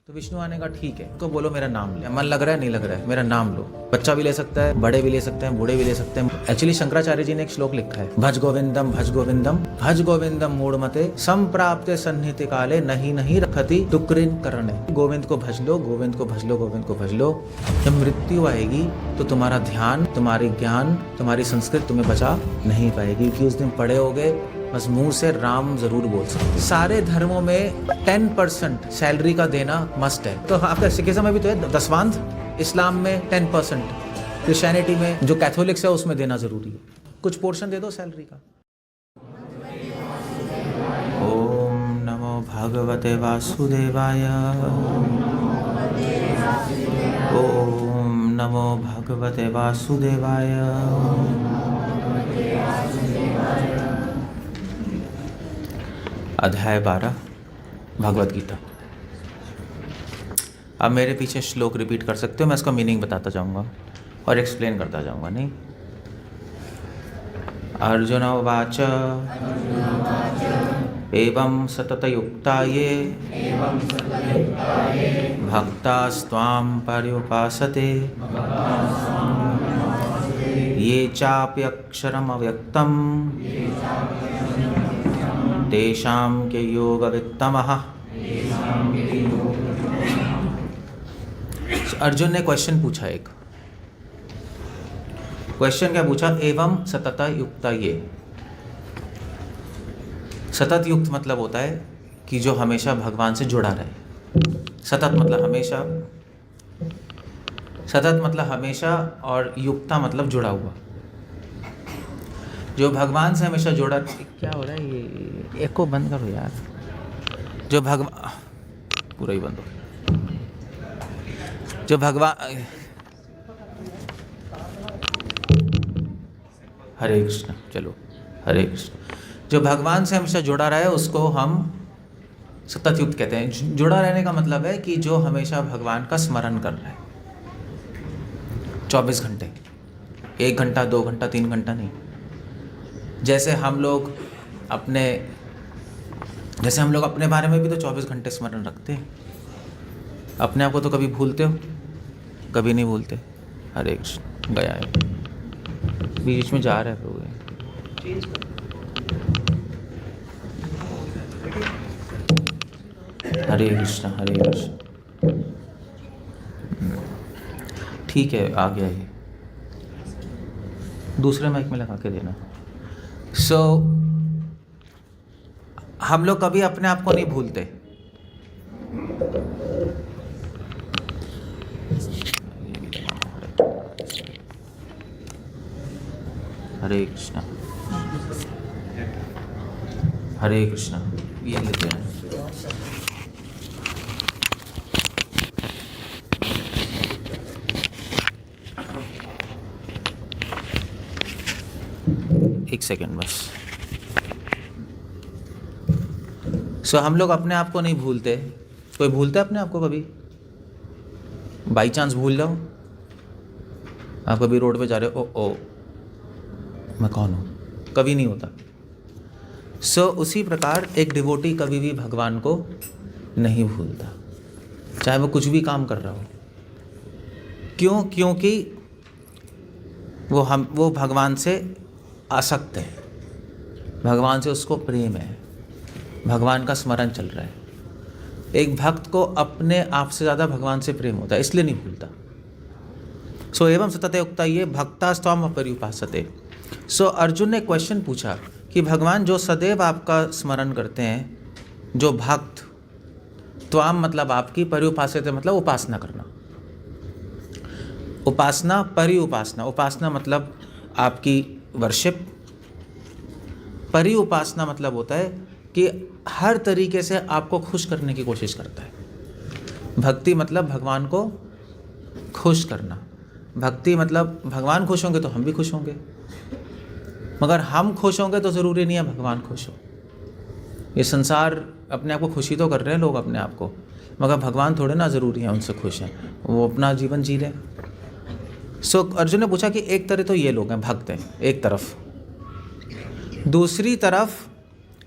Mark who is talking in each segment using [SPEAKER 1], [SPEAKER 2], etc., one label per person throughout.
[SPEAKER 1] तो विष्णु आने का ठीक है, तो बोलो मेरा नाम ले। मन लग रहा है नहीं लग रहा है, मेरा नाम लो। बच्चा भी ले सकता है, बड़े भी ले सकते हैं, बूढ़े भी ले सकते हैं। एक्चुअली शंकराचार्य जी ने एक श्लोक लिखा है, भज गोविंदम भज गोविंदम भज गोविंदम मूढ़मते संप्राप्ते सन्निहित काले नहीं नहीं रखती टुकरिन करणे। गोविंद को भज लो, गोविंद को भज लो, गोविंद को भज लो। जब मृत्यु आएगी तो तुम्हारा ध्यान, तुम्हारी ज्ञान, तुम्हारी संस्कृत तुम्हें बचा नहीं पाएगी, क्योंकि उस दिन पड़े होगे बस मुंह से राम जरूर बोल सकते। सारे धर्मों में 10% सैलरी का देना मस्ट है। तो आपका सिखिज्म में भी तो है दसवांध, इस्लाम में 10%, क्रिश्चियनिटी में जो कैथोलिक्स है उसमें देना जरूरी है। कुछ पोर्शन दे दो सैलरी का। ओम नमो भगवते वासुदेवाय। ओम नमो भगवते वासुदेवाय। अध्याय 12 भगवद गीता। अब मेरे पीछे श्लोक रिपीट कर सकते हो, मैं इसका मीनिंग बताता जाऊंगा और एक्सप्लेन करता जाऊंगा। नहीं, अर्जुन उवाच एवं सततयुक्ता ये भक्तास्त्वां पर्युपासते ये चाप्यक्षरम् अव्यक्तम् तेषां के योगवित्तमः। अर्जुन ने क्वेश्चन पूछा, एक क्वेश्चन क्या पूछा, एवं सतत युक्ता ये। सतत युक्त मतलब होता है कि जो हमेशा भगवान से जुड़ा रहे। सतत मतलब हमेशा, सतत मतलब हमेशा, और युक्ता मतलब जुड़ा हुआ। जो भगवान से हमेशा जुड़ा, क्या हो रहा है ये, एको बंद करो यार। जो भगवान, पूरा ही बंद हो। जो भगवान, हरे कृष्ण, चलो हरे कृष्ण। जो भगवान से हमेशा जुड़ा रहा है उसको हम सतत युक्त कहते हैं। जुड़ा रहने का मतलब है कि जो हमेशा भगवान का स्मरण कर रहा है 24 घंटे, 1 घंटा 2 घंटा 3 घंटा नहीं। जैसे हम लोग अपने बारे में भी तो 24 घंटे स्मरण रखते हैं। अपने आप को तो कभी भूलते हो? कभी नहीं भूलते। हरे कृष्ण, गया है बीच में जा रहा है प्रभु। हरे कृष्ण हरे कृष्ण। ठीक है, आ गया ये। दूसरे माइक में लगा के देना। हम लोग कभी अपने आप को नहीं भूलते। हरे कृष्ण हरे कृष्ण। ये लेते हैं। एक सेकेंड बस। हम लोग अपने आप को नहीं भूलते। कोई भूलता है अपने आप को कभी? बाई चांस भूल जाओ, आप कभी रोड पे जा रहे हो, ओ मैं कौन हूँ, कभी नहीं होता। उसी प्रकार एक डिवोटी कभी भी भगवान को नहीं भूलता, चाहे वो कुछ भी काम कर रहा हो। क्यों? क्योंकि वो भगवान से आसक्त है, भगवान से उसको प्रेम है, भगवान का स्मरण चल रहा है। एक भक्त को अपने आप से ज़्यादा भगवान से प्रेम होता है, इसलिए नहीं भूलता। एवं सतत युक्ता ये भक्तास्त्वां पर्युपासते। अर्जुन ने क्वेश्चन पूछा कि भगवान जो सदैव आपका स्मरण करते हैं, जो भक्त, त्वाम मतलब आपकी, पर्युपासते मतलब उपासना करना। उपासना, परिउपासना। उपासना मतलब आपकी वर्शिप। परिउपासना मतलब होता है कि हर तरीके से आपको खुश करने की कोशिश करता है। भक्ति मतलब भगवान को खुश करना। भक्ति मतलब भगवान खुश होंगे तो हम भी खुश होंगे, मगर हम खुश होंगे तो ज़रूरी नहीं है भगवान खुश हो। ये संसार अपने आप को खुशी तो कर रहे हैं लोग अपने आप को, मगर भगवान थोड़े ना ज़रूरी है उनसे खुश हैं, वो अपना जीवन जी लें। अर्जुन ने पूछा कि एक तरह तो ये लोग हैं, भक्त हैं एक तरफ, दूसरी तरफ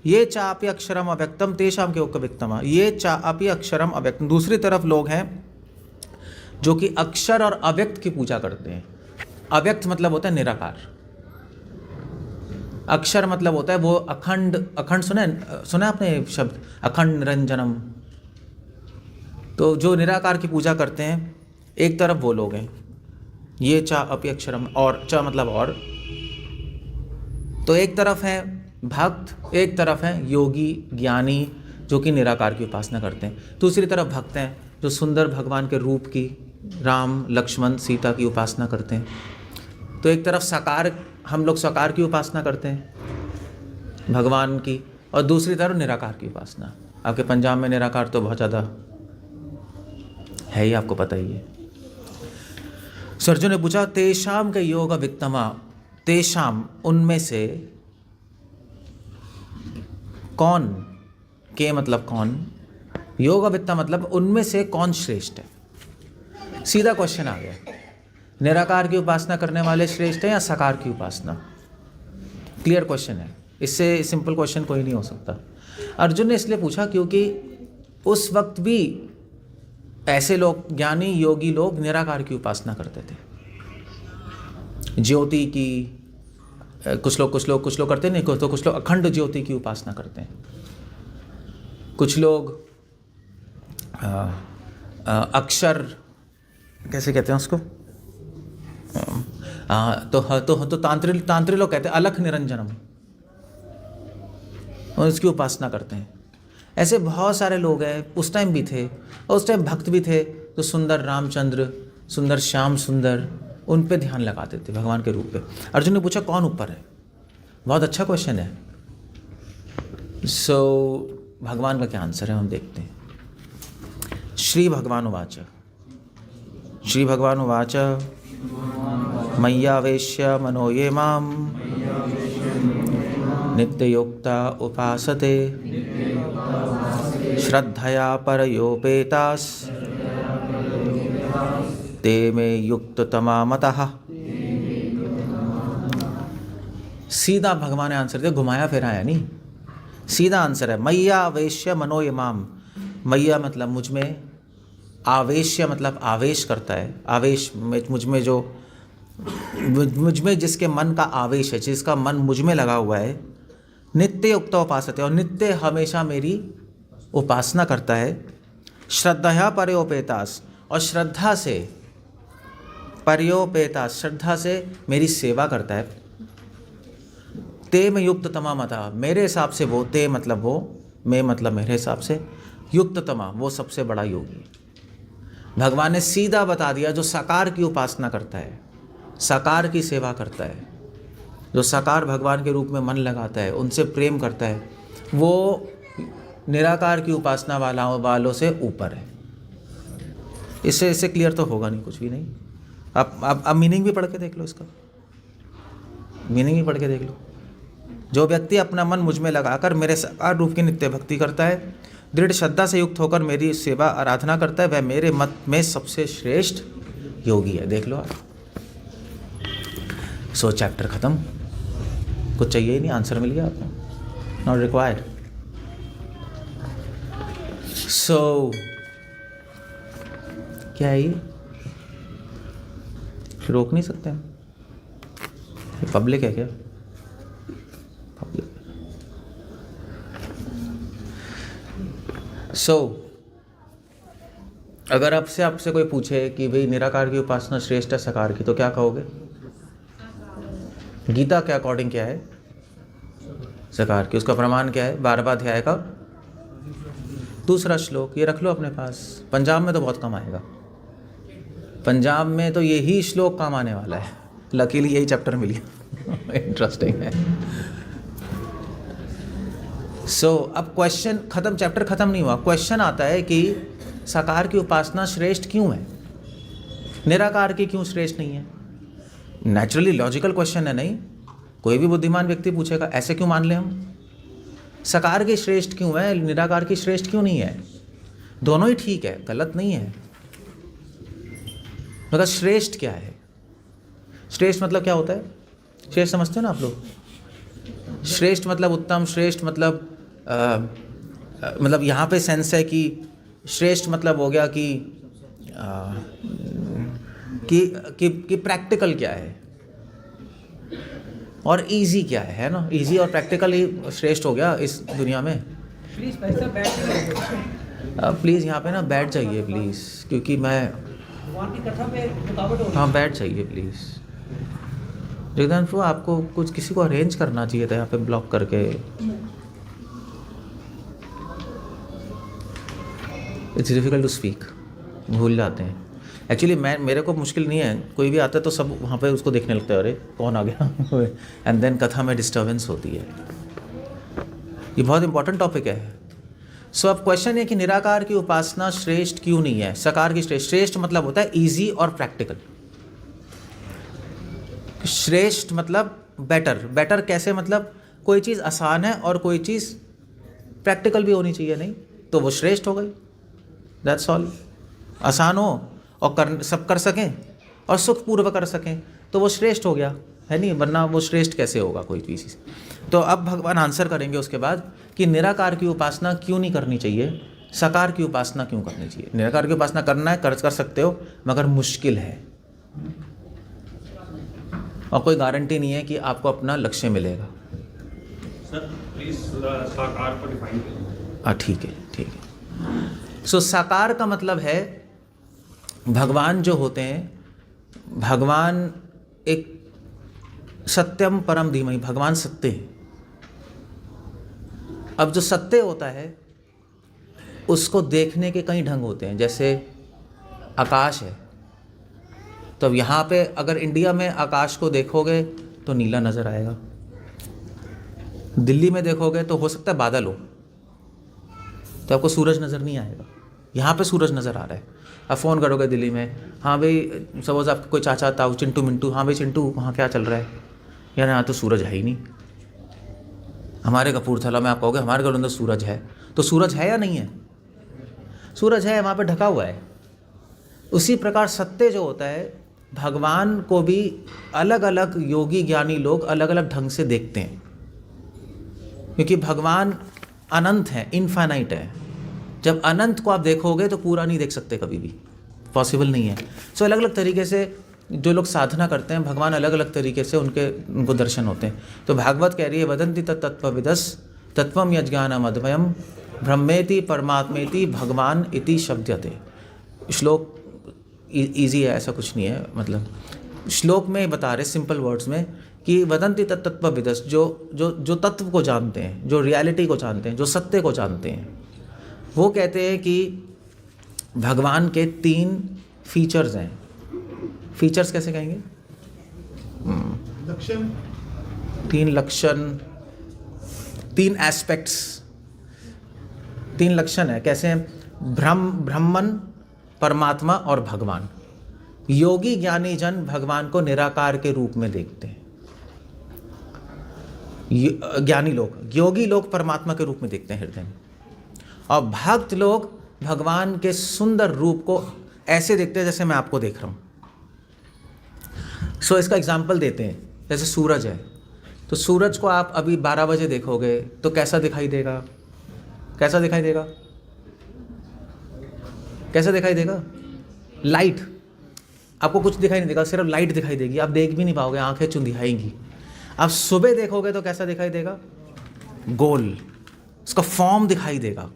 [SPEAKER 1] ये चापि अक्षरम अव्यक्तम तेषाम के व्यक्तम, ये चापि अक्षरम अव्यक्तम। दूसरी तरफ लोग हैं जो कि अक्षर और अव्यक्त की पूजा करते हैं। अव्यक्त मतलब होता है निराकार, अक्षर मतलब होता है वो अखंड। अखंड सुना आपने शब्द अखंड निरंजनम। तो जो निराकार की पूजा करते हैं, एक तरफ वो लोग हैं, ये चा अपि अक्षरम, और चा मतलब और। तो एक तरफ है भक्त, एक तरफ है योगी ज्ञानी जो कि निराकार की उपासना करते हैं। दूसरी तरफ भक्त हैं जो सुंदर भगवान के रूप की, राम लक्ष्मण सीता की उपासना करते हैं। तो एक तरफ साकार, हम लोग साकार की उपासना करते हैं भगवान की, और दूसरी तरफ निराकार की उपासना। आपके पंजाब में निराकार तो बहुत ज़्यादा है ही, आपको पता ही है। अर्जुन ने पूछा तेषाम के योग वित्तमा, तेषाम उनमें से, कौन के मतलब कौन, योग वित्ता मतलब उनमें से कौन श्रेष्ठ है। सीधा क्वेश्चन आ गया, निराकार की उपासना करने वाले श्रेष्ठ हैं या साकार की उपासना। क्लियर क्वेश्चन है, इससे सिंपल क्वेश्चन कोई नहीं हो सकता। अर्जुन ने इसलिए पूछा क्योंकि उस वक्त भी ऐसे लोग, ज्ञानी योगी लोग निराकार की उपासना करते थे, ज्योति की। कुछ लोग करते नहीं, तो कुछ लोग अखंड ज्योति की उपासना करते हैं, कुछ लोग अक्षर कैसे कहते हैं उसको, तो तांत्रिक लोग कहते हैं अलख निरंजनम, और इसकी उपासना करते हैं। ऐसे बहुत सारे लोग हैं, उस टाइम भी थे, और उस टाइम भक्त भी थे, तो सुंदर रामचंद्र, सुंदर श्याम सुंदर, उन पे ध्यान लगाते थे भगवान के रूप पे। अर्जुन ने पूछा कौन ऊपर है। बहुत अच्छा क्वेश्चन है। भगवान का क्या आंसर है हम देखते हैं। श्री भगवान उवाच, श्री भगवान उवाच मय्यावेश्य मनो ये माम नित्ययुक्ता उपासते श्रद्धया परयोपेतास ते मे युक्ततमा मतः। सीधा भगवान ने आंसर दिया, घुमाया फिराया नहीं, सीधा आंसर है। मैया आवेश्य मनो इमाम, मैया मतलब मुझ में, आवेश्य मतलब आवेश करता है, आवेश मुझ में जिसके मन का आवेश है, जिसका मन मुझ में लगा हुआ है। नित्य युक्त उपासते, और नित्य हमेशा मेरी उपासना करता है। श्रद्धया परयोपेतास, और श्रद्धा से, परयोपेतास श्रद्धा से मेरी सेवा करता है। ते में युक्त तमा मता, मेरे हिसाब से वो, ते मतलब वो, मैं मतलब मेरे हिसाब से, युक्त तमा वो सबसे बड़ा योगी। भगवान ने सीधा बता दिया, जो साकार की उपासना करता है, साकार की सेवा करता है, जो साकार भगवान के रूप में मन लगाता है, उनसे प्रेम करता है, वो निराकार की उपासना वालों से ऊपर है। इससे क्लियर तो होगा नहीं, कुछ भी नहीं। अब मीनिंग भी पढ़ के देख लो, इसका मीनिंग भी पढ़ के देख लो। जो व्यक्ति अपना मन मुझ में लगाकर मेरे साकार रूप की नित्य भक्ति करता है, दृढ़ श्रद्धा से युक्त होकर मेरी सेवा आराधना करता है, वह मेरे मत में सबसे श्रेष्ठ योगी है। देख लो आप। चैप्टर खत्म, कुछ चाहिए ही नहीं, आंसर मिल गया आपको, नॉट रिक्वायर्ड। क्या है ये, रोक नहीं सकते हम, ये पब्लिक है क्या, पब्लिक। अगर आपसे कोई पूछे कि भाई निराकार की उपासना श्रेष्ठ है साकार की, तो क्या कहोगे। गीता के अकॉर्डिंग क्या है, साकार की। उसका प्रमाण क्या है, 12वां अध्याय का 2 श्लोक, ये रख लो अपने पास। पंजाब में तो बहुत कम आएगा, पंजाब में तो यही श्लोक काम आने वाला है। लकीली यही चैप्टर मिली इंटरेस्टिंग है। अब क्वेश्चन खत्म, चैप्टर खत्म नहीं हुआ। क्वेश्चन आता है कि साकार की उपासना श्रेष्ठ क्यों है, निराकार की क्यों श्रेष्ठ नहीं है। नेचुरली लॉजिकल क्वेश्चन है, नहीं कोई भी बुद्धिमान व्यक्ति पूछेगा, ऐसे क्यों मान ले हम, साकार की श्रेष्ठ क्यों है, निराकार की श्रेष्ठ क्यों नहीं है। दोनों ही ठीक है, गलत नहीं है, मगर श्रेष्ठ क्या है। श्रेष्ठ मतलब क्या होता है, श्रेष्ठ समझते हो ना आप लोग। श्रेष्ठ मतलब उत्तम, श्रेष्ठ मतलब मतलब यहाँ पे सेंस है कि श्रेष्ठ मतलब हो गया कि प्रैक्टिकल क्या है और इजी क्या है ना। इजी और प्रैक्टिकल ही श्रेष्ठ हो गया इस दुनिया में।
[SPEAKER 2] प्लीज़ भाई साहब बैठ जाइए।
[SPEAKER 1] प्लीज़ यहाँ पे ना बैठ जाइए प्लीज़, क्योंकि मैं
[SPEAKER 2] भगवान की कथा में रुकावट हो रही है।
[SPEAKER 1] हाँ बैठ जाइए प्लीज़। जगदानंद आपको कुछ किसी को अरेंज करना चाहिए था यहाँ पे ब्लॉक करके। इट्स डिफिकल्ट टू स्पीक, भूल जाते हैं। एक्चुअली मेरे को मुश्किल नहीं है, कोई भी आता है तो सब वहाँ पे उसको देखने लगता है, अरे कौन आ गया एंड देन कथा में डिस्टर्बेंस होती है। ये बहुत इंपॉर्टेंट टॉपिक है। सो अब क्वेश्चन है कि निराकार की उपासना श्रेष्ठ क्यों नहीं है, सकार की श्रेष्ठ। श्रेष्ठ मतलब होता है इजी और प्रैक्टिकल। श्रेष्ठ मतलब बेटर। बेटर कैसे, मतलब कोई चीज़ आसान है और कोई चीज़ प्रैक्टिकल भी होनी चाहिए, नहीं तो वो श्रेष्ठ हो गई। That's all. आसान हो और सब कर सकें और सुखपूर्वक कर सकें तो वो श्रेष्ठ हो गया, है नहीं, वरना वो श्रेष्ठ कैसे होगा कोई भी चीज़। तो अब भगवान आंसर करेंगे उसके बाद कि निराकार की उपासना क्यों नहीं करनी चाहिए, सकार की उपासना क्यों करनी चाहिए। निराकार की उपासना करना है, कर सकते हो, मगर मुश्किल है और कोई गारंटी नहीं है कि आपको अपना लक्ष्य मिलेगा।
[SPEAKER 3] सर प्लीज साकार को डिफाइन करिए।
[SPEAKER 1] हाँ ठीक है, ठीक है। सो साकार का मतलब है भगवान जो होते हैं, भगवान एक सत्यम परम धीमहि, भगवान सत्य है। अब जो सत्य होता है उसको देखने के कई ढंग होते हैं। जैसे आकाश है, तो अब यहाँ पे अगर इंडिया में आकाश को देखोगे तो नीला नज़र आएगा, दिल्ली में देखोगे तो हो सकता है बादल हो, तो आपको सूरज नज़र नहीं आएगा। यहाँ पे सूरज नज़र आ रहा है। आप फ़ोन करोगे दिल्ली में, हाँ भाई सपोज आपका कोई चाचा ताऊ चिंटू मिंटू, हाँ भाई चिंटू वहाँ क्या चल रहा है, यार यहाँ तो सूरज है ही नहीं। हमारे कपूरथला में आप कहोगे हमारे घर अंदर सूरज है, तो सूरज है या नहीं है, सूरज है, वहाँ पे ढका हुआ है। उसी प्रकार सत्य जो होता है, भगवान को भी अलग अलग योगी ज्ञानी लोग अलग अलग ढंग से देखते हैं, क्योंकि भगवान अनंत है, इनफाइनाइट है। जब अनंत को आप देखोगे तो पूरा नहीं देख सकते, कभी भी पॉसिबल नहीं है। सो अलग अलग तरीके से जो लोग साधना करते हैं, भगवान अलग अलग तरीके से उनको दर्शन होते हैं। तो भागवत कह रही है वदंति तत्त्वविदस् तत्वम यज्ञानम अद्वयम ब्रह्मेति परमात्मेति भगवान इति शब्दयते। श्लोक ईजी है, ऐसा कुछ नहीं है। मतलब श्लोक में बता रहे सिंपल वर्ड्स में कि वदंति तत्त्वविदस्, जो तत्व को जानते हैं, जो रियलिटी को जानते हैं, जो सत्य को जानते हैं, वो कहते हैं कि भगवान के 3 फीचर्स हैं। फीचर्स कैसे कहेंगे,
[SPEAKER 3] लक्षण,
[SPEAKER 1] 3 लक्षण, 3 एस्पेक्ट्स, 3 लक्षण है। कैसे हैं, ब्रह्मन, परमात्मा और भगवान। योगी ज्ञानी जन भगवान को निराकार के रूप में देखते हैं। ज्ञानी लोग, योगी लोग परमात्मा के रूप में देखते हैं हृदय में, और भक्त लोग भगवान के सुंदर रूप को ऐसे देखते हैं जैसे मैं आपको देख रहा हूँ। सो इसका एग्जाम्पल देते हैं। जैसे सूरज है, तो सूरज को आप अभी 12 बजे देखोगे तो कैसा दिखाई देगा, कैसा दिखाई देगा, कैसा दिखाई देगा, लाइट। आपको कुछ दिखाई नहीं देगा, सिर्फ लाइट दिखाई देगी, आप देख भी नहीं पाओगे, आंखें चुंधियाएंगी। आप सुबह देखोगे तो कैसा दिखाई देगा, गोल, उसका फॉर्म दिखाई देगा।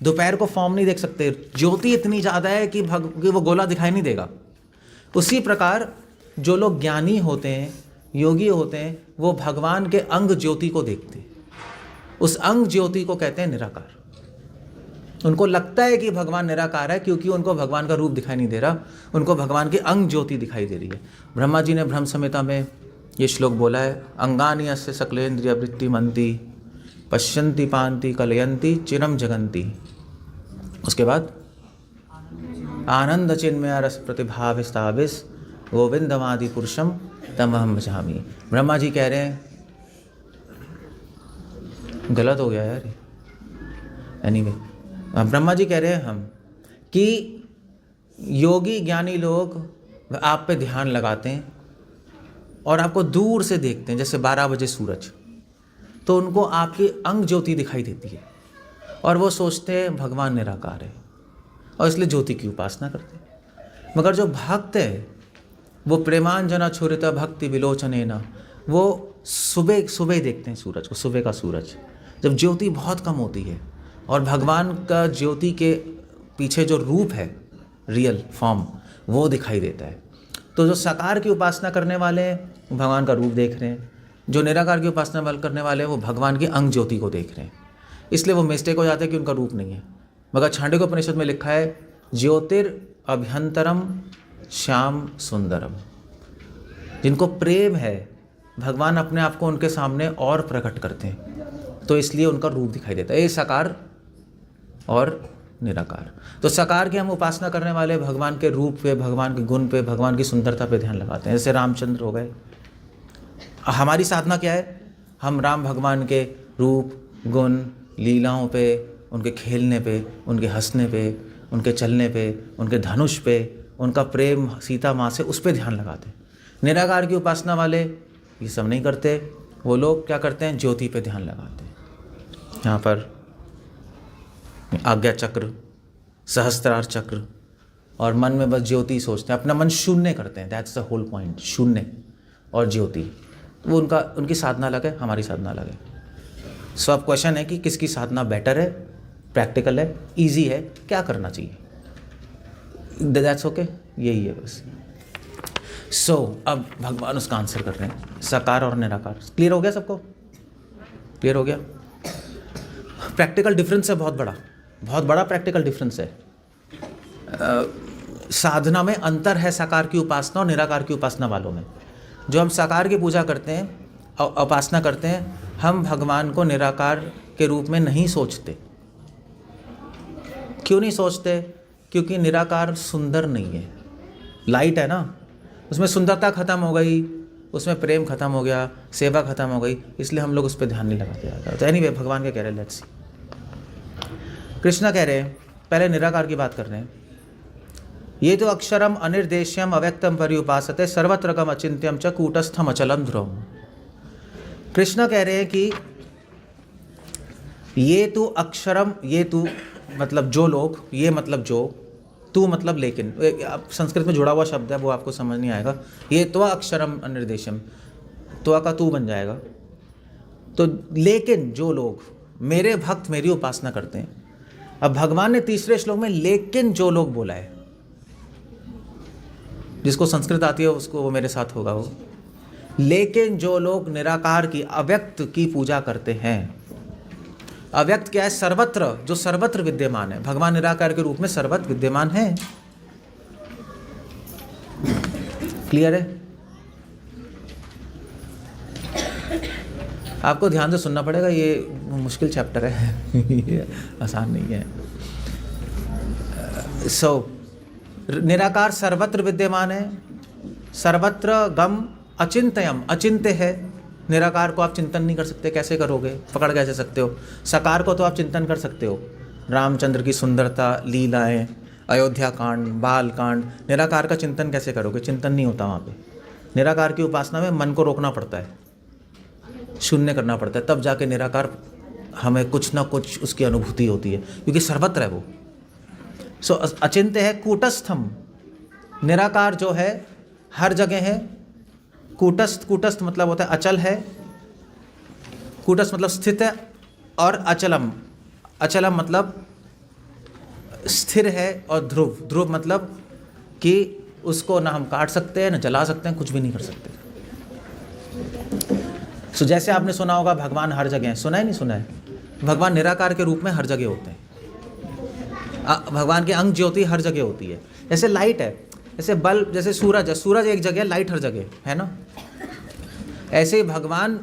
[SPEAKER 1] दोपहर को फॉर्म नहीं देख सकते, ज्योति इतनी ज़्यादा है कि वो गोला दिखाई नहीं देगा। उसी प्रकार जो लोग ज्ञानी होते हैं, योगी होते हैं, वो भगवान के अंग ज्योति को देखते हैं। उस अंग ज्योति को कहते हैं निराकार। उनको लगता है कि भगवान निराकार है क्योंकि उनको भगवान का रूप दिखाई नहीं दे रहा, उनको भगवान की अंग ज्योति दिखाई दे रही है। ब्रह्मा जी ने ब्रह्म संहिता में ये श्लोक बोला है, अंगानि अस्य सकलेन्द्रिय वृत्ति मंती पश्यन्ति पान्ति कलयन्ति चिरम जगन्ति। उसके बाद आनंद चिन्मय रस प्रतिभाव स्थाविस गोविंदमादि पुरुषम तमहम भजामि। ब्रह्मा जी कह रहे हैं, गलत हो गया यार, एनीवे ब्रह्मा जी कह रहे हैं हम कि योगी ज्ञानी लोग आप पे ध्यान लगाते हैं और आपको दूर से देखते हैं, जैसे 12 बजे सूरज, तो उनको आपकी अंग ज्योति दिखाई देती है। और वो सोचते हैं भगवान निराकार है और इसलिए ज्योति की उपासना करते हैं। मगर जो भक्त है वो प्रेमांजना छुरित भक्ति विलोचनेन, वो सुबह सुबह देखते हैं सूरज को, सुबह का सूरज, जब ज्योति बहुत कम होती है और भगवान का ज्योति के पीछे जो रूप है, रियल फॉर्म, वो दिखाई देता है। तो जो साकार की उपासना करने वाले हैं वो भगवान का रूप देख रहे हैं, जो निराकार की उपासना करने वाले हैं वो भगवान की अंग ज्योति को देख रहे हैं। इसलिए वो मिस्टेक हो जाता है कि उनका रूप नहीं है। मगर छांडोग्योपनिषद में लिखा है ज्योतिर्अभ्यंतरम श्याम सुंदरम। जिनको प्रेम है भगवान अपने आप को उनके सामने और प्रकट करते हैं, तो इसलिए उनका रूप दिखाई देता है। ये साकार और निराकार। तो साकार की हम उपासना करने वाले भगवान के रूप पे, भगवान के गुण पे, भगवान की सुंदरता पे ध्यान लगाते हैं। जैसे रामचंद्र हो गए। हमारी साधना क्या है? हम राम भगवान के रूप, गुण, लीलाओं पे, उनके खेलने पे, उनके हंसने पे, उनके चलने पे, उनके धनुष पे, उनका प्रेम सीता माँ से, उस पर ध्यान लगाते हैं। निराकार की उपासना वाले ये सब नहीं करते। वो लोग क्या करते हैं? ज्योति पे ध्यान लगाते हैं। यहाँ पर आज्ञा चक्र, सहस्त्रार चक्र, और मन में बस ज्योति सोचते हैं, अपना मन शून्य करते हैं। दैट्स द होल पॉइंट, शून्य और ज्योति। वो उनकी साधना अलग है, हमारी साधना अलग है। सो अब क्वेश्चन है कि किसकी साधना बेटर है, प्रैक्टिकल है, इजी है, क्या करना चाहिए? दैट्स ओके, यही है बस। सो अब भगवान उसका आंसर कर रहे हैं, साकार और निराकार। क्लियर हो गया सबको? क्लियर हो गया? प्रैक्टिकल डिफरेंस है, बहुत बड़ा प्रैक्टिकल डिफरेंस है। साधना में अंतर है साकार की उपासना और निराकार की उपासना वालों में। जो हम साकार की पूजा करते हैं और उपासना करते हैं, हम भगवान को निराकार के रूप में नहीं सोचते। क्यों नहीं सोचते? क्योंकि निराकार सुंदर नहीं है, लाइट है ना, उसमें सुंदरता खत्म हो गई, उसमें प्रेम खत्म हो गया, सेवा खत्म हो गई, इसलिए हम लोग उस पर ध्यान नहीं लगाते ज़्यादा। तो एनीवे भगवान क्या कह रहे हैं, लेट्स सी। कृष्णा कह रहे हैं, पहले निराकार की बात कर रहे हैं। ये तो अक्षरम अनिर्देश्यम अव्यक्तम पर्युपासते सर्वत्रगम अचिंत्यम च कूटस्थम अचलम ध्रुवम। कृष्णा कह रहे हैं कि ये तो अक्षरम, ये तो मतलब जो लोग, ये मतलब जो, तू मतलब लेकिन, संस्कृत में जुड़ा हुआ शब्द है, वो आपको समझ नहीं आएगा। ये तो अक्षरम अनिर्देशम, तो का तू बन जाएगा। तो लेकिन जो लोग, मेरे भक्त मेरी उपासना करते हैं। अब भगवान ने तीसरे श्लोक में लेकिन जो लोग बोला है, जिसको संस्कृत आती है उसको वो मेरे साथ होगा वो। लेकिन जो लोग निराकार की, अव्यक्त की पूजा करते हैं। अव्यक्त क्या है? सर्वत्र, जो सर्वत्र विद्यमान है। भगवान निराकार के रूप में सर्वत्र विद्यमान है। क्लियर है? आपको ध्यान से सुनना पड़ेगा, ये मुश्किल चैप्टर है ये आसान नहीं है। निराकार सर्वत्र विद्यमान है, सर्वत्र गम अचिंत्यम, अचिंत्य है। निराकार को आप चिंतन नहीं कर सकते, कैसे करोगे? पकड़ कैसे सकते हो? साकार को तो आप चिंतन कर सकते हो, रामचंद्र की सुंदरता, लीलाएं, अयोध्या कांड, बाल कांड। निराकार का चिंतन कैसे करोगे? चिंतन नहीं होता वहाँ पे। निराकार की उपासना में मन को रोकना पड़ता है, शून्य करना पड़ता है, तब जाके निराकार हमें कुछ ना कुछ उसकी अनुभूति होती है, क्योंकि सर्वत्र है वो। सो अचिंत्य है। कूटस्थम, निराकार जो है हर जगह है। कूटस्थ, कूटस्थ मतलब होता है अचल है, कूटस्थ मतलब स्थित है। और अचलम, अचलम मतलब स्थिर है। और ध्रुव, ध्रुव मतलब कि उसको ना हम काट सकते हैं, ना जला सकते हैं, कुछ भी नहीं कर सकते। सो जैसे आपने सुना होगा भगवान हर जगह है, सुना है नहीं सुना है? भगवान निराकार के रूप में हर जगह होते हैं। भगवान की अंग ज्योति हर जगह होती है। जैसे लाइट है, जैसे बल्ब, जैसे सूरज है, सूरज एक जगह, लाइट हर जगह है ना। ऐसे ही भगवान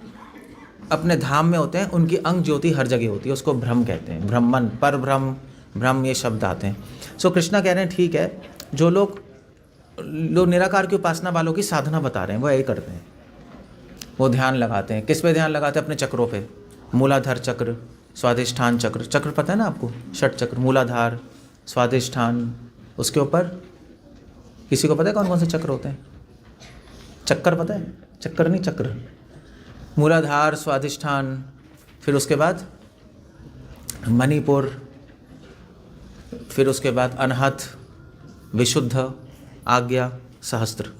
[SPEAKER 1] अपने धाम में होते हैं, उनकी अंग ज्योति हर जगह होती है। उसको ब्रह्म कहते हैं, ब्रह्मन, पर ब्रह्म, ब्रह्म, ये शब्द आते हैं। सो कृष्णा कह रहे हैं ठीक है, जो लोग निराकार की उपासना वालों की साधना बता रहे हैं वो यही करते हैं, वो ध्यान लगाते हैं। किस पे ध्यान लगाते हैं? अपने चक्रों पे। मूलाधार चक्र, स्वाधिष्ठान चक्र, चक्र पता है ना आपको? षट चक्र, मूलाधार, स्वाधिष्ठान, उसके ऊपर किसी को पता है कौन कौन से चक्र होते हैं? चक्कर पता है? चक्कर नहीं, चक्र। मूलाधार, स्वाधिष्ठान, फिर उसके बाद मणिपुर, फिर उसके बाद अनहत, विशुद्ध, आज्ञा, सहस्त्र।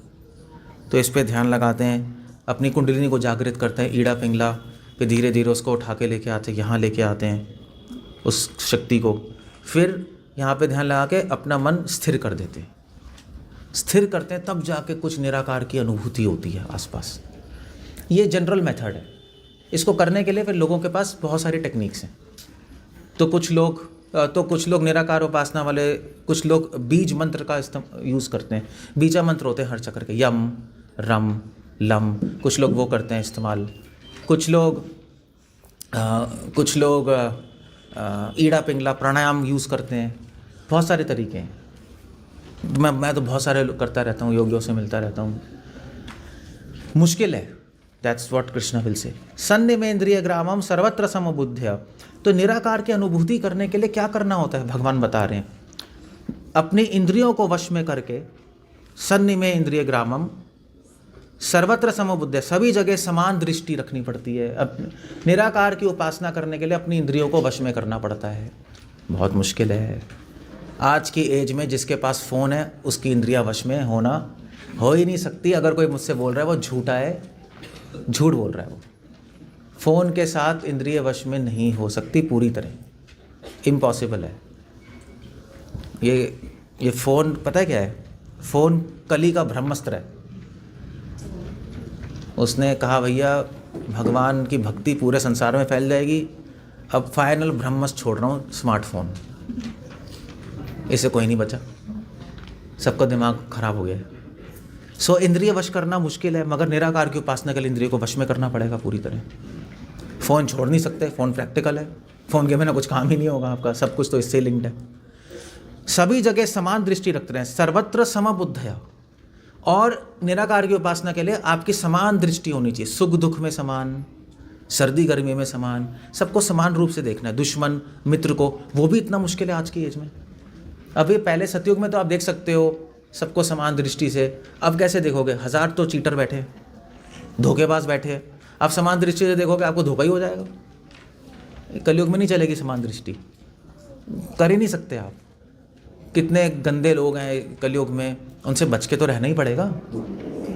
[SPEAKER 1] तो इस पे ध्यान लगाते हैं, अपनी कुंडलिनी को जागृत करते हैं, ईड़ा पिंगला पे धीरे धीरे उसको उठा के लेके आते हैं, यहाँ लेके आते हैं उस शक्ति को। फिर यहाँ पे ध्यान लगा के अपना मन स्थिर कर देते हैं, स्थिर करते हैं, तब जाके कुछ निराकार की अनुभूति होती है आसपास। ये जनरल मेथड है। इसको करने के लिए फिर लोगों के पास बहुत सारी टेक्निक्स हैं। तो कुछ लोग निराकार उपासना वाले, कुछ लोग बीज मंत्र का यूज़ करते हैं। बीजा मंत्र होते हैं हर चक्र के, यम, रम, लम, कुछ लोग वो करते हैं इस्तेमाल। कुछ लोग ईड़ा पिंगला प्राणायाम यूज़ करते हैं। बहुत सारे तरीके हैं। मैं तो बहुत सारे करता रहता हूँ, योगियों से मिलता रहता हूँ। मुश्किल है। That's what Krishna will say. सन्निमेन्द्रिय ग्रामम सर्वत्र समबुद्ध्य। तो निराकार की अनुभूति करने के लिए क्या करना होता है, भगवान बता रहे हैं। अपनी इंद्रियों को वश में करके, सन्निमेय इंद्रिय ग्रामम सर्वत्र समबुद्ध्य, सभी जगह समान दृष्टि रखनी पड़ती है। अब निराकार की उपासना करने के लिए अपनी इंद्रियों को वश में करना पड़ता है। बहुत मुश्किल है। आज की एज में जिसके पास फ़ोन है उसकी इंद्रियां वश में हो ही नहीं सकती। अगर कोई मुझसे बोल रहा है वो झूठा है, झूठ बोल रहा है। वो फ़ोन के साथ इंद्रिय वश में नहीं हो सकती पूरी तरह, इम्पॉसिबल है। ये फ़ोन पता है क्या है? फ़ोन कली का ब्रह्मास्त्र है। उसने कहा भैया भगवान की भक्ति पूरे संसार में फैल जाएगी, अब फाइनल ब्रह्मास्त्र छोड़ रहा हूँ, स्मार्टफोन। इससे कोई नहीं बचा, सबका दिमाग खराब हो गया है। सो इंद्रिय वश करना मुश्किल है, मगर निराकार की उपासना के लिए इंद्रिय को वश में करना पड़ेगा पूरी तरह। फ़ोन छोड़ नहीं सकते, फ़ोन प्रैक्टिकल है, फ़ोन के बिना कुछ काम ही नहीं होगा आपका, सब कुछ तो इससे लिंक्ड है। सभी जगह समान दृष्टि रखते हैं, सर्वत्र समबुद्धया। और निराकार की उपासना के लिए आपकी समान दृष्टि होनी चाहिए, सुख दुख में समान, सर्दी गर्मी में समान, सबको समान रूप से देखना है। दुश्मन मित्र को, वो भी इतना मुश्किल है आज की एज में। अभी पहले सतयुग में तो आप देख सकते हो सबको समान दृष्टि से, अब कैसे देखोगे? 1000 तो चीटर बैठे, धोखेबाज बैठे, आप समान दृष्टि से देखोगे आपको धोखा ही हो जाएगा। कलयुग में नहीं चलेगी समान दृष्टि, कर ही नहीं सकते आप। कितने गंदे लोग हैं कलयुग में, उनसे बच के तो रहना ही पड़ेगा,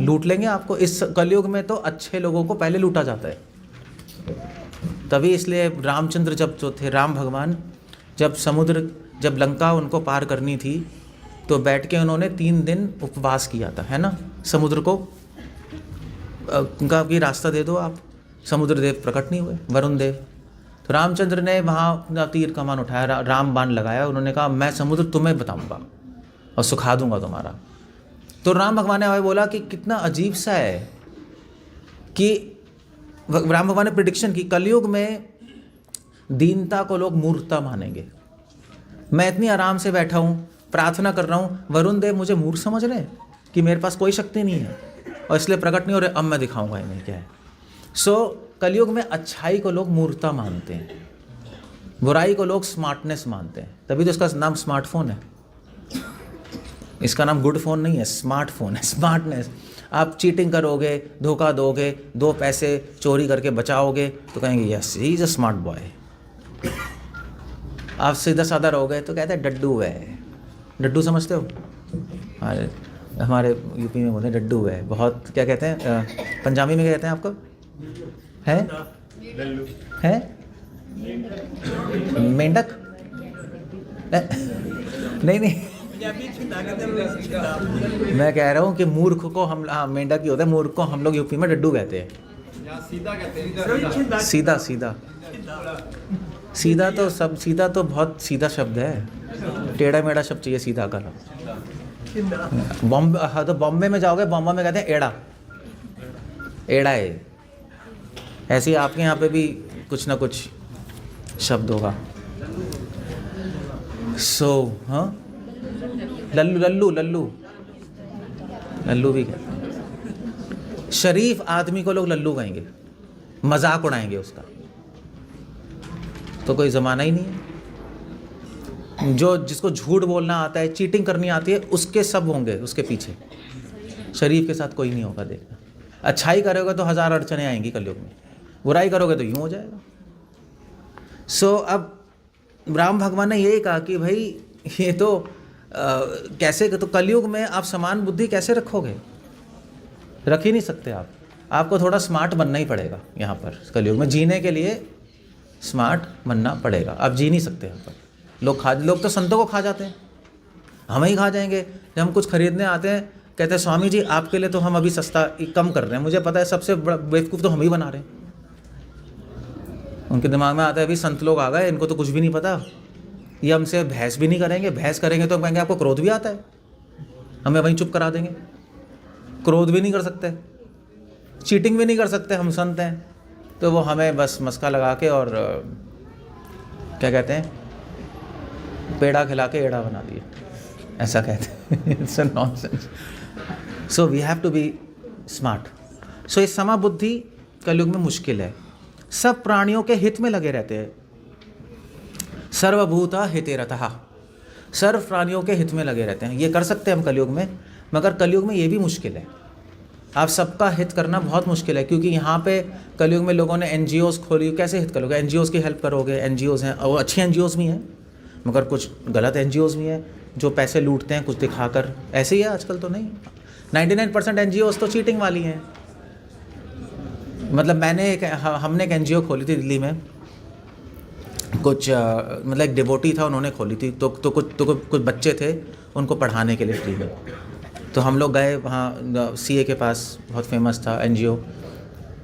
[SPEAKER 1] लूट लेंगे आपको। इस कलयुग में तो अच्छे लोगों को पहले लूटा जाता है। तभी इसलिए रामचंद्र जब जो थे, राम भगवान जब लंका उनको पार करनी थी तो बैठ के उन्होंने 3 दिन उपवास किया था, है ना। समुद्र को उनका भी रास्ता दे दो आप। समुद्र देव प्रकट नहीं हुए, वरुण देव। तो रामचंद्र ने वहाँ अपना तीर कमान उठाया, राम बाण लगाया, उन्होंने कहा मैं समुद्र तुम्हें बताऊंगा और सुखा दूंगा तुम्हारा। तो राम भगवान ने बोला कि कितना अजीब सा है कि राम भगवान ने प्रिडिक्शन की, कलयुग में दीनता को लोग मूर्खता मानेंगे। मैं इतनी आराम से बैठा हूँ, प्रार्थना कर रहा हूँ, वरुण देव मुझे मूर्ख समझ रहे हैं कि मेरे पास कोई शक्ति नहीं है और इसलिए प्रकट नहीं हो रहे। अब मैं दिखाऊंगा इन्हें क्या है। सो कलयुग में अच्छाई को लोग मूर्खता मानते हैं, बुराई को लोग स्मार्टनेस मानते हैं। तभी तो इसका नाम स्मार्टफोन है। इसका नाम गुड फोन नहीं है, स्मार्टफोन है। स्मार्टनेस। आप चीटिंग करोगे, धोखा दोगे, 2 पैसे चोरी करके बचाओगे तो कहेंगे yes he is a smart boy. आप सीधा साधा रहोगे तो कहते हैं डड्डू है। डड्डू समझते हो? हमारे यूपी में बोलते हैं डड्डू है। बहुत क्या कहते हैं पंजाबी में, क्या कहते हैं आपको? है मेंढक? नहीं, मैं कह रहा हूँ कि मूर्ख को हम, हाँ मेंढक ही होता है, मूर्ख को हम लोग यूपी में डड्डू कहते हैं। सीधा सीधा तो बहुत सीधा शब्द है। टेढ़ा मेढ़ा शब्द चाहिए सीधा का। बॉम्बे, हाँ तो बॉम्बे में जाओगे, बॉम्बे में कहते हैं एड़ा है। ऐसे ही आपके यहाँ पे भी कुछ ना कुछ शब्द होगा। हाँ लल्लू भी कहते हैं। शरीफ आदमी को लोग लल्लू कहेंगे, मजाक उड़ाएंगे उसका। तो कोई ज़माना ही नहीं है। जिसको झूठ बोलना आता है, चीटिंग करनी आती है, उसके सब होंगे उसके पीछे। शरीफ के साथ कोई नहीं होगा। देखना, अच्छाई करोगे तो 1000 अड़चने आएंगी कलयुग में, बुराई करोगे तो यूँ हो जाएगा। अब राम भगवान ने यही कहा कि भाई ये तो कैसे, तो कलयुग में आप समान बुद्धि कैसे रखोगे, रख ही नहीं सकते आप। आपको थोड़ा स्मार्ट बनना ही पड़ेगा यहाँ पर। कलयुग में जीने के लिए स्मार्ट बनना पड़ेगा, आप जी नहीं सकते यहाँ पर। लोग तो संतों को खा जाते हैं, हमें ही खा जाएंगे। जब हम कुछ खरीदने आते हैं कहते हैं स्वामी जी आपके लिए तो हम अभी सस्ता कम कर रहे हैं। मुझे पता है सबसे बड़ा बेवकूफ़ तो हम ही बना रहे हैं। उनके दिमाग में आता है अभी संत लोग आ गए, इनको तो कुछ भी नहीं पता, ये हमसे बहस भी नहीं करेंगे, बहस करेंगे तो हम कहेंगे आपको क्रोध भी आता है, हमें वहीं चुप करा देंगे। क्रोध भी नहीं कर सकते, चीटिंग भी नहीं कर सकते, हम संत हैं। तो वो हमें बस मस्का लगा के और क्या कहते हैं, पेड़ा खिला के एड़ा बना दिए, ऐसा कहते हैं। It's a nonsense. So we have to be smart. So ये समाबुद्धि कलयुग में मुश्किल है। सब प्राणियों के हित में लगे रहते हैं, सर्वभूता हिते रतः, सर्व प्राणियों के हित में लगे रहते हैं। ये कर सकते हैं हम कलयुग में, मगर कलयुग में ये भी मुश्किल है। आप सबका हित करना बहुत मुश्किल है, क्योंकि यहाँ पे कलयुग में लोगों ने NGOs खोली। कैसे हित करोगे? NGOs की हेल्प करोगे? NGOs हैं और अच्छी NGOs भी हैं, मगर कुछ गलत NGOs भी हैं जो पैसे लूटते हैं कुछ दिखाकर। ऐसे ही है आजकल तो नहीं, 99% NGOs तो चीटिंग वाली हैं। मतलब हमने एक NGO खोली थी दिल्ली में, कुछ मतलब एक डिवोटी था, उन्होंने खोली थी। तो कुछ बच्चे थे उनको पढ़ाने के लिए फ्री में। तो हम लोग गए वहाँ CA के पास, बहुत फेमस था NGO।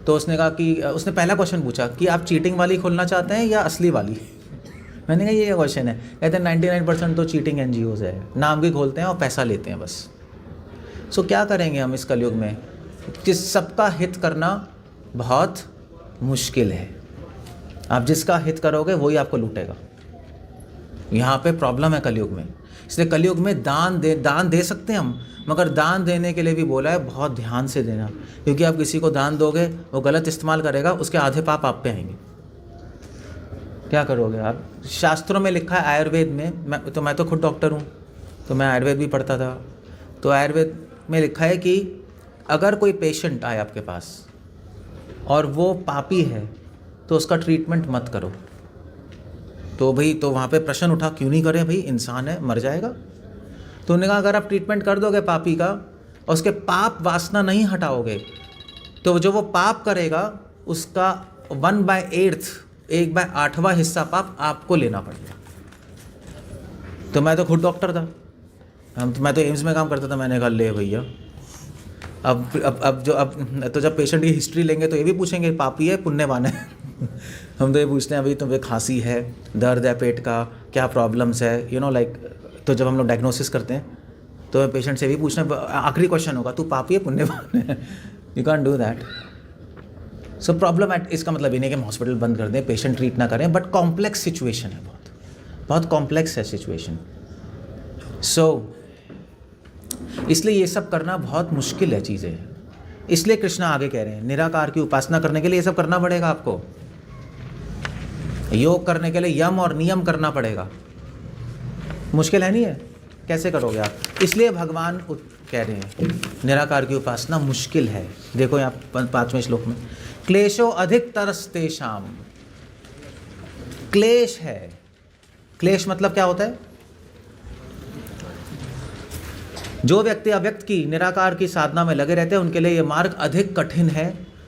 [SPEAKER 1] तो उसने कहा कि उसने पहला क्वेश्चन पूछा कि आप चीटिंग वाली खोलना चाहते हैं या असली वाली? मैंने कहा ये क्वेश्चन है। कहते हैं 99% तो चीटिंग NGOs है, नाम की खोलते हैं और पैसा लेते हैं बस। सो क्या करेंगे हम इस कलयुग में कि सबका हित करना बहुत मुश्किल है। आप जिसका हित करोगे वही आपको लूटेगा। यहाँ पे प्रॉब्लम है कलयुग में। इसलिए कलयुग में दान दे सकते हैं हम, मगर दान देने के लिए भी बोला है बहुत ध्यान से देना, क्योंकि आप किसी को दान दोगे वो गलत इस्तेमाल करेगा, उसके आधे पाप आप पे आएंगे। क्या करोगे आप? शास्त्रों में लिखा है, आयुर्वेद में, मैं तो खुद डॉक्टर हूँ, तो मैं आयुर्वेद भी पढ़ता था। तो आयुर्वेद में लिखा है कि अगर कोई पेशेंट आए आपके पास और वो पापी है तो उसका ट्रीटमेंट मत करो। तो भाई तो वहाँ पे प्रश्न उठा, क्यों नहीं करें भाई, इंसान है, मर जाएगा। तो उन्होंने कहा अगर आप ट्रीटमेंट कर दोगे पापी का और उसके पाप वासना नहीं हटाओगे तो जो वो पाप करेगा उसका 1/8, 1/8वां हिस्सा पाप आपको लेना पड़ेगा। तो मैं तो खुद डॉक्टर था, मैं तो एम्स में काम करता था। मैंने कहा ले भैया, अब जब पेशेंट की हिस्ट्री लेंगे तो ये भी पूछेंगे पापी है पुण्यवान है। हम तो ये पूछते हैं अभी तुम्हें खांसी है, दर्द है पेट का, क्या प्रॉब्लम्स है, लाइक। तो जब हम लोग डायग्नोसिस करते हैं तो पेशेंट से भी पूछना, आखिरी क्वेश्चन होगा तू पापी है पुण्यवान है। You can do that. So problem इसका मतलब ये नहीं कि हम हॉस्पिटल बंद कर दें, पेशेंट ट्रीट ना करें, बट कॉम्प्लेक्स सिचुएशन है, बहुत कॉम्प्लेक्स है सिचुएशन। सो इसलिए ये सब करना बहुत मुश्किल है चीज़ें। इसलिए कृष्णा आगे कह रहे हैं निराकार की उपासना करने के लिए ये सब करना पड़ेगा आपको। योग करने के लिए यम और नियम करना पड़ेगा। मुश्किल है नहीं है? कैसे करोगे आप? इसलिए भगवान कह रहे हैं निराकार की उपासना मुश्किल है। देखो यहाँ 5वें श्लोक में, क्लेशो अधिकतरस्तेषाम। क्लेश है। क्लेश मतलब क्या होता है? जो व्यक्ति अव्यक्त की निराकार की साधना में लगे रहते हैं उनके लिए ये मार्ग अधिक कठिन है,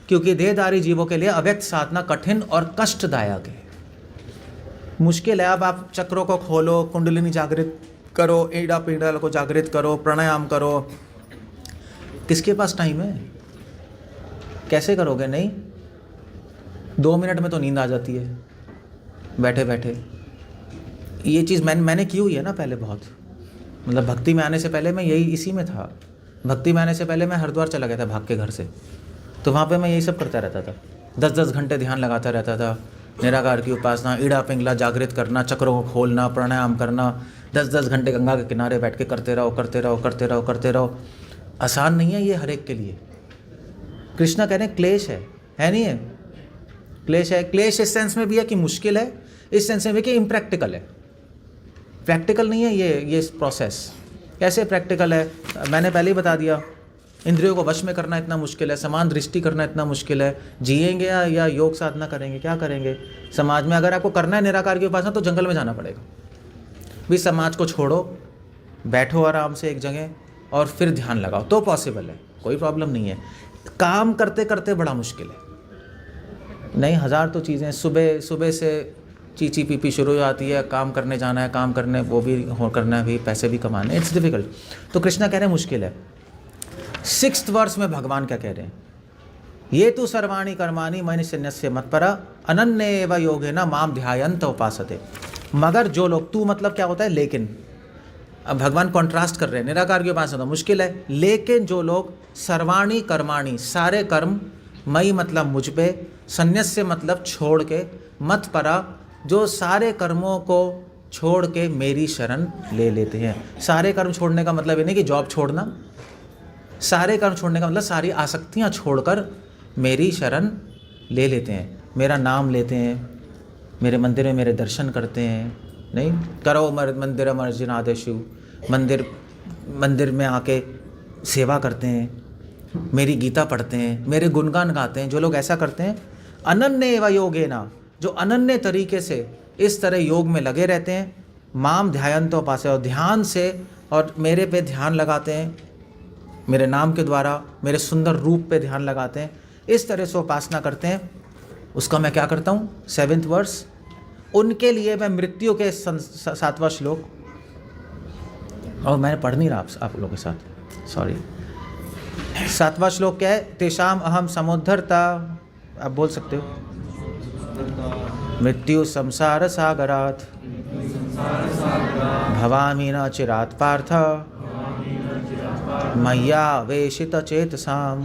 [SPEAKER 1] क्योंकि देहधारी जीवों के लिए अव्यक्त साधना कठिन और कष्टदायक है, मुश्किल है। अब आप चक्रों को खोलो, कुंडलिनी जागृत करो, ईड़ा पिंडल को जागृत करो, प्राणायाम करो, किसके पास टाइम है? कैसे करोगे? नहीं, 2 मिनट में तो नींद आ जाती है बैठे बैठे। ये चीज़ मैंने की हुई है ना पहले बहुत। मतलब भक्ति में आने से पहले मैं इसी में था। भक्ति में आने से पहले मैं हरिद्वार चला गया था भाग के घर से। तो वहाँ पे मैं यही सब करता रहता था, 10-10 घंटे ध्यान लगाता रहता था। निराकार की उपासना, ईड़ा पिंगला जागृत करना, चक्रों को खोलना, प्राणायाम करना, 10-10 घंटे गंगा के किनारे बैठ के करते रहो। आसान नहीं है ये हर एक के लिए। कृष्णा कह रहे हैं क्लेश है नहीं है? क्लेश है। क्लेश इस सेंस में भी है कि मुश्किल है, इस सेंस में भी कि इम्प्रैक्टिकल है। प्रैक्टिकल नहीं है ये प्रोसेस। कैसे प्रैक्टिकल है? मैंने पहले ही बता दिया इंद्रियों को वश में करना इतना मुश्किल है, समान दृष्टि करना इतना मुश्किल है, जिएंगे या योग साधना करेंगे, क्या करेंगे? समाज में अगर आपको करना है निराकार की उपासना तो जंगल में जाना पड़ेगा। भी समाज को छोड़ो, बैठो आराम से एक जगह और फिर ध्यान लगाओ तो पॉसिबल है, कोई प्रॉब्लम नहीं है। काम करते करते बड़ा मुश्किल है। नहीं, हज़ार तो चीज़ें, सुबह से चीची पीपी शुरू हो जाती है, काम करने जाना है, काम करने वो भी हो करना है, भी पैसे भी कमाने, इट्स डिफ़िकल्ट। तो कृष्णा कह रहे हैं मुश्किल है। 6th वर्ष में भगवान क्या कह रहे हैं? ये तो सर्वाणी कर्माणि मयि संन्यस्य मत्परा अनन्येव योगेन माम ध्यायन्त उपासते। मगर जो लोग, तू मतलब क्या होता है लेकिन, अब भगवान कॉन्ट्रास्ट कर रहे हैं, निराकार की उपासना तो मुश्किल है, लेकिन जो लोग सर्वाणी कर्माणि, सारे कर्म, मयि मतलब मुझ पे, संन्यस्य मतलब छोड़ के, मत परा जो सारे कर्मों को छोड़ के मेरी शरण ले लेते हैं। सारे कर्म छोड़ने का मतलब ये नहीं कि जॉब छोड़ना, सारे कर्म छोड़ने का मतलब सारी आसक्तियाँ छोड़कर मेरी शरण ले लेते हैं, मेरा नाम लेते हैं, मेरे मंदिर में मेरे दर्शन करते हैं। नहीं, करो मंदिर अर्जुनादेशु, मंदिर में आके सेवा करते हैं, मेरी गीता पढ़ते हैं, मेरे गुणगान गाते हैं। जो लोग ऐसा करते हैं, अनन्य एवं योगेना, जो अनन्य तरीके से इस तरह योग में लगे रहते हैं, माम ध्यायन्तो उपासते, और ध्यान से और मेरे पे ध्यान लगाते हैं, मेरे नाम के द्वारा मेरे सुंदर रूप पे ध्यान लगाते हैं, इस तरह से उपासना करते हैं, उसका मैं क्या करता हूँ? 7th वर्ष, उनके लिए मैं मृत्यु के 7वां श्लोक, और मैंने पढ़ नहीं रहा आप लोगों के साथ, सॉरी। 7वां श्लोक क्या है? तेषाम अहम समुद्धरता, आप बोल सकते हो, मृत्यु संसार सागरात भवामि न चिरात पार्थ मय्या वेशित चेतसाम।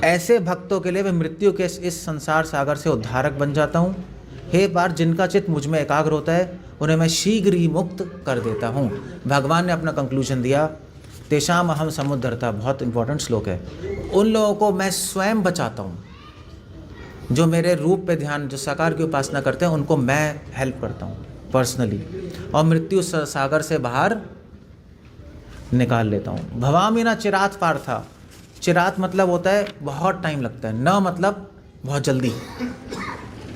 [SPEAKER 1] ऐसे भक्तों के लिए मैं मृत्यु के इस संसार सागर से उद्धारक बन जाता हूँ। हे पार्थ, जिनका चित्त मुझ में एकाग्र होता है उन्हें मैं शीघ्र ही मुक्त कर देता हूँ। भगवान ने अपना कंक्लूजन दिया, तेषाम अहम समुद्धरता, बहुत इंपॉर्टेंट श्लोक है। उन लोगों को मैं स्वयं बचाता हूँ, जो मेरे रूप पे ध्यान, जो साकार की उपासना करते हैं, उनको मैं हेल्प करता हूँ पर्सनली, और मृत्यु सागर से बाहर निकाल लेता हूँ। भवामि न चिरात पार्था, चिरात मतलब होता है बहुत टाइम लगता है, न मतलब बहुत जल्दी।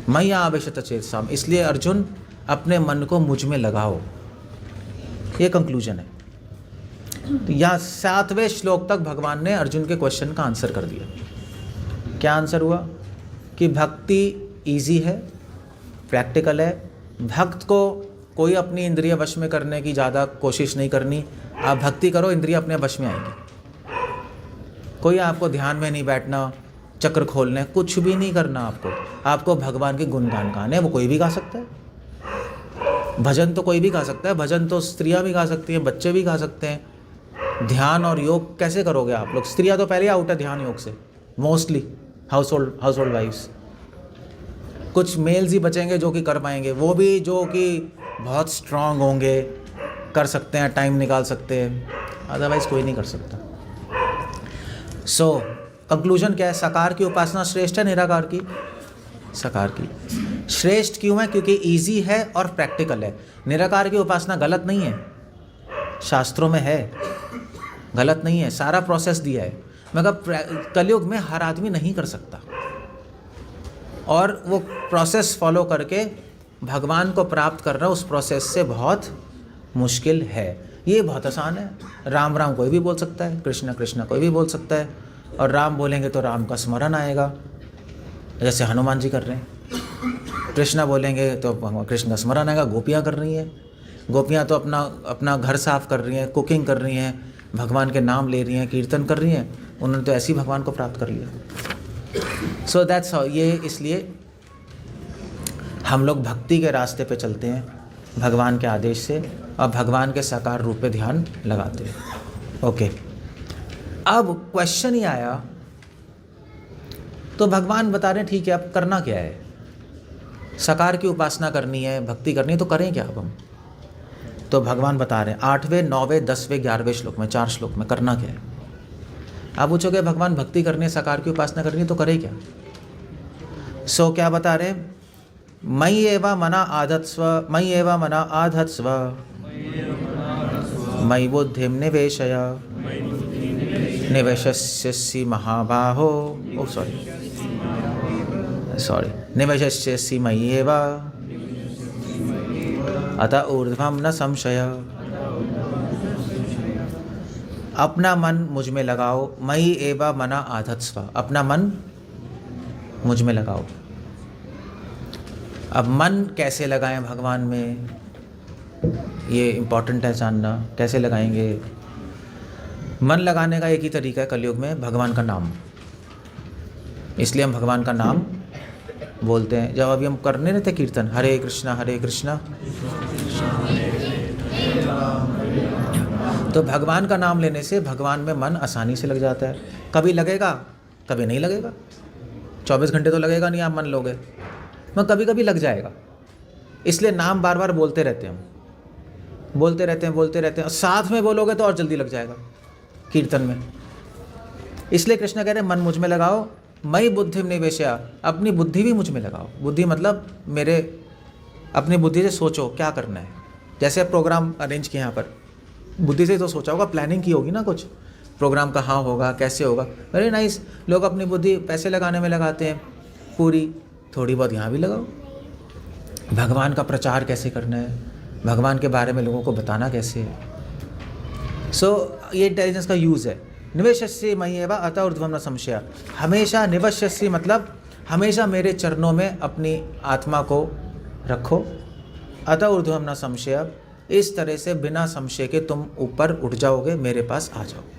[SPEAKER 1] मय्या आवेशित चेतसाम, इसलिए अर्जुन अपने मन को मुझ में लगाओ, ये कंक्लूजन है। तो यहाँ 7वें श्लोक तक भगवान ने अर्जुन के क्वेश्चन का आंसर कर दिया। क्या आंसर हुआ? कि भक्ति इजी है, प्रैक्टिकल है, भक्त को कोई अपनी इंद्रिय वश में करने की ज़्यादा कोशिश नहीं करनी। आप भक्ति करो, इंद्रिय अपने वश में आएंगी। कोई आपको ध्यान में नहीं बैठना, चक्र खोलने, कुछ भी नहीं करना। आपको भगवान के गुणगान गाने, वो कोई भी गा सकता है। भजन तो कोई भी गा सकता है, भजन तो स्त्रियां भी गा सकती हैं, बच्चे भी गा सकते हैं। ध्यान और योग कैसे करोगे आप लोग? स्त्रियां तो पहले आउट है ध्यान योग से, मोस्टली हाउस होल्ड वाइफ्स। कुछ मेल्स ही बचेंगे जो कि कर पाएंगे, वो भी जो कि बहुत स्ट्रांग होंगे, कर सकते हैं, टाइम निकाल सकते हैं, अदरवाइज कोई नहीं कर सकता। सो कंक्लूजन क्या है? साकार की उपासना श्रेष्ठ है, निराकार की? साकार की श्रेष्ठ क्यों है? क्योंकि इजी है और प्रैक्टिकल है। निराकार की उपासना गलत नहीं है, शास्त्रों में है, गलत नहीं है, सारा प्रोसेस दिया है, मगर कलयुग में हर आदमी नहीं कर सकता, और वो प्रोसेस फॉलो करके भगवान को प्राप्त करना उस प्रोसेस से बहुत मुश्किल है। ये बहुत आसान है, राम राम कोई भी बोल सकता है, कृष्ण कृष्ण कोई भी बोल सकता है, और राम बोलेंगे तो राम का स्मरण आएगा, जैसे हनुमान जी कर रहे हैं। कृष्णा बोलेंगे तो कृष्ण का स्मरण आएगा। गोपियाँ कर रही हैं, गोपियाँ तो अपना घर साफ कर रही हैं, कुकिंग कर रही हैं, भगवान के नाम ले रही हैं, कीर्तन कर रही हैं, उन्होंने तो ऐसे ही भगवान को प्राप्त कर लिया। So that's how. ये इसलिए हम लोग भक्ति के रास्ते पे चलते हैं, भगवान के आदेश से, और भगवान के साकार रूप पे ध्यान लगाते हैं। ओके, अब क्वेश्चन ही आया, तो भगवान बता रहे हैं ठीक है, अब करना क्या है? साकार की उपासना करनी है, भक्ति करनी है, तो करें क्या अब हम? तो भगवान बता रहे हैं 8वें, 9वें, 10वें, 11वें श्लोक में, 4 श्लोक में करना क्या है। आप पूछोगे भगवान भक्ति करनी है, साकार की उपासना करनी है, तो करें क्या? सो क्या बता रहे हैं? मयि एव मना आधत्स्व, मयि एव मना आधत्स्व, मयि बुद्धिं निवेशय निवशस्यसि महाबाहो, ओ सॉरी, निवशस्यसि मय्येव अतः ऊर्ध्वं न संशय। अपना मन मुझ में लगाओ, मयि एव मना आधत्स्व, अपना मन मुझ में लगाओ। अब मन कैसे लगाएं भगवान में, ये इम्पोर्टेंट है जानना, कैसे लगाएंगे। मन लगाने का एक ही तरीका है कलयुग में, भगवान का नाम। इसलिए हम भगवान का नाम बोलते हैं। जब अभी हम करने रहते कीर्तन, हरे कृष्णा हरे कृष्णा, तो भगवान का नाम लेने से भगवान में मन आसानी से लग जाता है। कभी लगेगा, कभी नहीं लगेगा। 24 घंटे तो लगेगा नहीं, आप मन लोगे, मगर कभी कभी लग जाएगा। इसलिए नाम बार बार बोलते रहते हैं हम, बोलते रहते हैं, और साथ में बोलोगे तो और जल्दी लग जाएगा कीर्तन में। इसलिए कृष्ण कह रहे हैं मन मुझ में लगाओ, मयि बुद्धिम निवेशया, अपनी बुद्धि भी मुझ में लगाओ। बुद्धि मतलब मेरे, अपनी बुद्धि से सोचो क्या करना है। जैसे प्रोग्राम अरेंज किया यहाँ पर, बुद्धि से तो सोचा होगा, प्लानिंग की होगी ना, कुछ प्रोग्राम कहाँ होगा, कैसे होगा। Very nice. लोग अपनी बुद्धि पैसे लगाने में लगाते हैं, पूरी थोड़ी बहुत यहाँ भी लगाओ। भगवान का प्रचार कैसे करना है, भगवान के बारे में लोगों को बताना कैसे है। ये इंटेलिजेंस का यूज़ है। निवेशस्य मय्येव अतः ऊर्ध्वं न संशय। हमेशा निवशस्य मतलब हमेशा मेरे चरणों में अपनी आत्मा को रखो। अतः ऊर्ध्वं न संशय, इस तरह से बिना संशय के तुम ऊपर उठ जाओगे, मेरे पास आ जाओगे।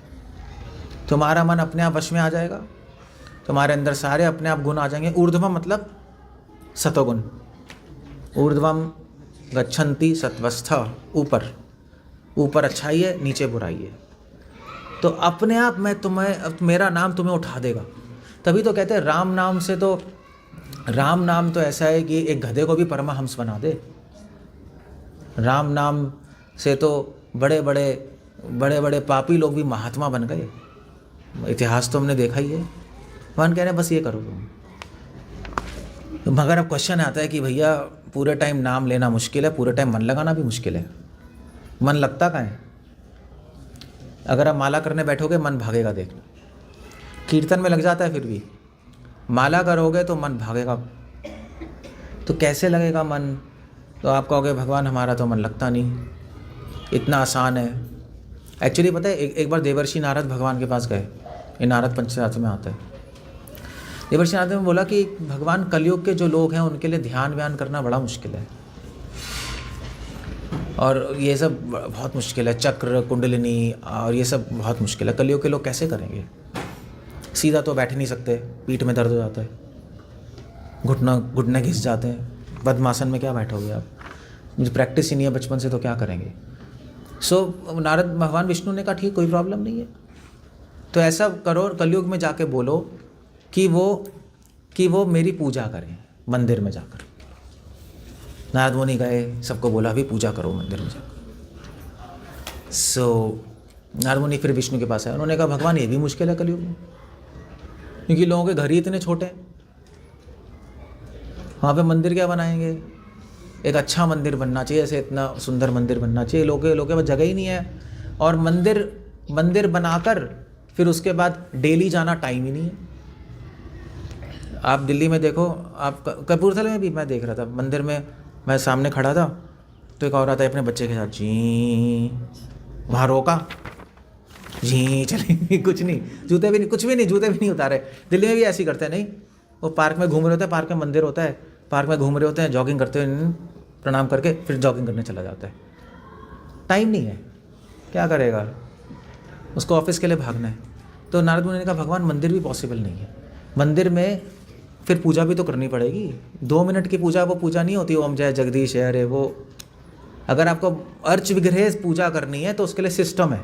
[SPEAKER 1] तुम्हारा मन अपने आप वश में आ जाएगा, तुम्हारे अंदर सारे अपने आप गुण आ जाएंगे। ऊर्ध्वम मतलब सतोगुण, ऊर्ध्वम गच्छन्ति सत्वस्थ, ऊपर, ऊपर अच्छाई है, नीचे बुराई है। तो अपने आप में तुम्हें, मेरा नाम तुम्हें उठा देगा। तभी तो कहते हैं राम नाम से, तो राम नाम तो ऐसा है कि एक गधे को भी परमहंस बना दे। राम नाम से तो बड़े बड़े पापी लोग भी महात्मा बन गए। इतिहास तो हमने देखा ही है। भगवान कह रहे हैं बस ये करो तुम। मगर अब क्वेश्चन आता है कि भैया पूरे टाइम नाम लेना मुश्किल है, पूरे टाइम मन लगाना भी मुश्किल है। मन लगता कहाँ है? अगर आप माला करने बैठोगे मन भागेगा, देखना। कीर्तन में लग जाता है, फिर भी माला करोगे तो मन भागेगा। तो कैसे लगेगा मन? तो आप कहोगे भगवान हमारा तो मन लगता नहीं, इतना आसान है। एक्चुअली पता है, एक बार देवर्षि नारद भगवान के पास गए। ये नारद पंचरात्र में आता है। देवर्षि नारद ने बोला कि भगवान कलयुग के जो लोग हैं उनके लिए ध्यान व्यान करना बड़ा मुश्किल है, और ये सब बहुत मुश्किल है। चक्र कुंडलिनी और ये सब बहुत मुश्किल है। कलयुग के लोग कैसे करेंगे? सीधा तो बैठ नहीं सकते, पीठ में दर्द हो जाता है, घुटने घिस जाते हैं। पद्मासन में क्या बैठोगे आप? मुझे प्रैक्टिस ही नहीं है बचपन से, तो क्या करेंगे? नारद भगवान विष्णु ने कहा ठीक, कोई प्रॉब्लम नहीं है। तो ऐसा करो, कलयुग में जाके बोलो कि वो मेरी पूजा करें मंदिर में जाकर। नारद मुनि गए, सबको बोला भी पूजा करो मंदिर में जाकर। नारद मुनि फिर विष्णु के पास आए। उन्होंने कहा भगवान ये भी मुश्किल है कलयुग में, क्योंकि लोगों के घर ही इतने छोटे हैं, वहाँ पे मंदिर क्या बनाएंगे? एक अच्छा मंदिर बनना चाहिए, ऐसे इतना सुंदर मंदिर बनना चाहिए। लोगों के पास जगह ही नहीं है, और मंदिर बनाकर फिर उसके बाद डेली जाना टाइम ही नहीं है। आप दिल्ली में देखो, आप कपूरथले में भी मैं देख रहा था, मंदिर में मैं सामने खड़ा था, तो एक औरत है अपने बच्चे के साथ, जी वहाँ रोका, जी चले, कुछ नहीं, जूते भी नहीं, कुछ भी नहीं, जूते भी नहीं उतारे। दिल्ली में भी ऐसे ही करते हैं। नहीं, वो पार्क में घूम रहे होते हैं, पार्क में मंदिर होता है, पार्क में घूम रहे होते हैं, जॉगिंग करते हुए प्रणाम करके फिर जॉगिंग करने चला जाता है। टाइम नहीं है, क्या करेगा? उसको ऑफिस के लिए भागना है। तो नारद मुनि ने कहा भगवान मंदिर भी पॉसिबल नहीं है। मंदिर में फिर पूजा भी तो करनी पड़ेगी। 2 मिनट की पूजा वो पूजा नहीं होती, ओम जय जगदीश है, अरे वो अगर आपको अर्च विग्रह पूजा करनी है तो उसके लिए सिस्टम है।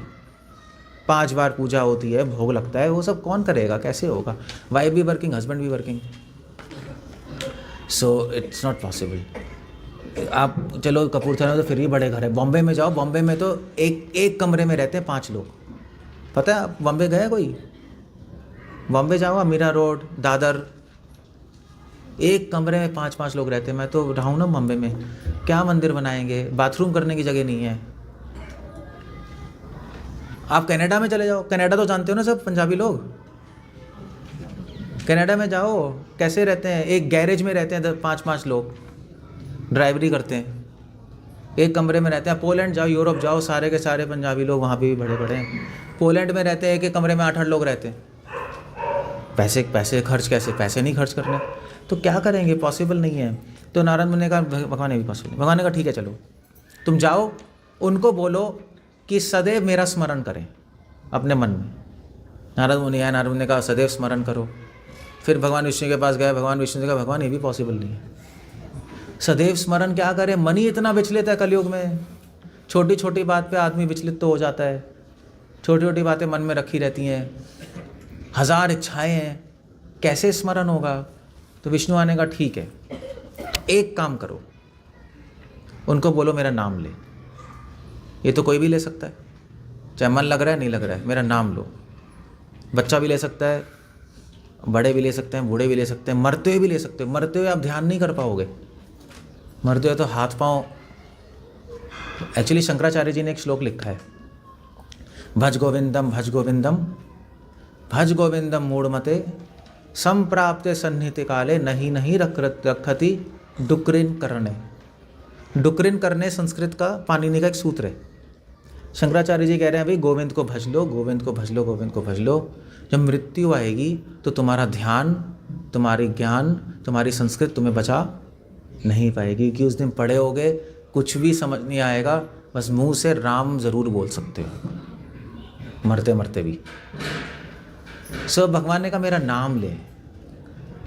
[SPEAKER 1] 5 बार पूजा होती है, भोग लगता है, वो सब कौन करेगा? कैसे होगा? वाइफ भी वर्किंग, हस्बैंड भी working, so it's not possible. आप चलो कपूरथला में तो फिर भी बड़े घर है। बॉम्बे में जाओ, बॉम्बे में तो एक कमरे में रहते हैं 5 लोग। पता है आप बॉम्बे गए कोई? बॉम्बे जाओ, अमीरा रोड, दादर, एक कमरे में 5-5 लोग रहते हैं। मैं तो रहा हूँ ना बॉम्बे में। क्या मंदिर बनाएंगे? बाथरूम करने की जगह नहीं है। आप कनाडा में चले जाओ, कनाडा तो जानते हो ना सब पंजाबी लोग, कनाडा में जाओ कैसे रहते हैं, एक गैरेज में रहते हैं 5-5 लोग, ड्राइवरी करते हैं, एक कमरे में रहते हैं। पोलैंड जाओ, यूरोप जाओ, सारे के सारे पंजाबी लोग वहाँ पे भी बड़े बड़े हैं। पोलैंड में रहते हैं, एक एक कमरे में 8-8 लोग रहते हैं। पैसे खर्च कैसे, पैसे नहीं खर्च करने तो क्या करेंगे, पॉसिबल नहीं है। तो नारद मुनि ने कहा भगवान ने भी पॉसिबल नहीं। भगवान ने कहा ठीक है चलो तुम जाओ, उनको बोलो कि सदैव मेरा स्मरण करें अपने मन में। नारद मुनि आए, नारद मुनि ने कहा सदैव स्मरण करो। फिर भगवान विष्णु के पास गए, भगवान विष्णु ने कहा भगवान ये भी पॉसिबल नहीं है, सदैव स्मरण क्या करें, मन ही इतना विचलित है कलयुग में, छोटी छोटी बात पे आदमी विचलित तो हो जाता है, छोटी छोटी बातें मन में रखी रहती हैं, 1000 इच्छाएं हैं, कैसे स्मरण होगा। तो विष्णु आने का ठीक है, एक काम करो, उनको बोलो मेरा नाम ले। ये तो कोई भी ले सकता है, चाहे मन लग रहा है नहीं लग रहा है, मेरा नाम लो। बच्चा भी ले सकता है, बड़े भी ले सकते हैं, बूढ़े भी ले सकते हैं, मरते हुए भी ले सकते हो। मरते हुए आप ध्यान नहीं कर पाओगे, मरते हुए तो हाथ पाँव। एक्चुअली शंकराचार्य जी ने एक श्लोक लिखा है, भज गोविंदम भज गोविंदम भज गोविंदम मूढ़मते संप्राप्ते सन्निहिते काले नहीं नहीं रखति डुक्रिन करने। डुक्रिन करने संस्कृत का पाणिनि का एक सूत्र है। शंकराचार्य जी कह रहे हैं भाई गोविंद को भज लो, गोविंद को भज लो, गोविंद को भज लो। जब मृत्यु आएगी तो तुम्हारा ध्यान, तुम्हारी ज्ञान, तुम्हारी संस्कृत तुम्हें बचा नहीं पाएगी, कि उस दिन पड़े होगे, कुछ भी समझ नहीं आएगा, बस मुंह से राम ज़रूर बोल सकते हो मरते मरते भी। सो भगवान ने कहा मेरा नाम ले।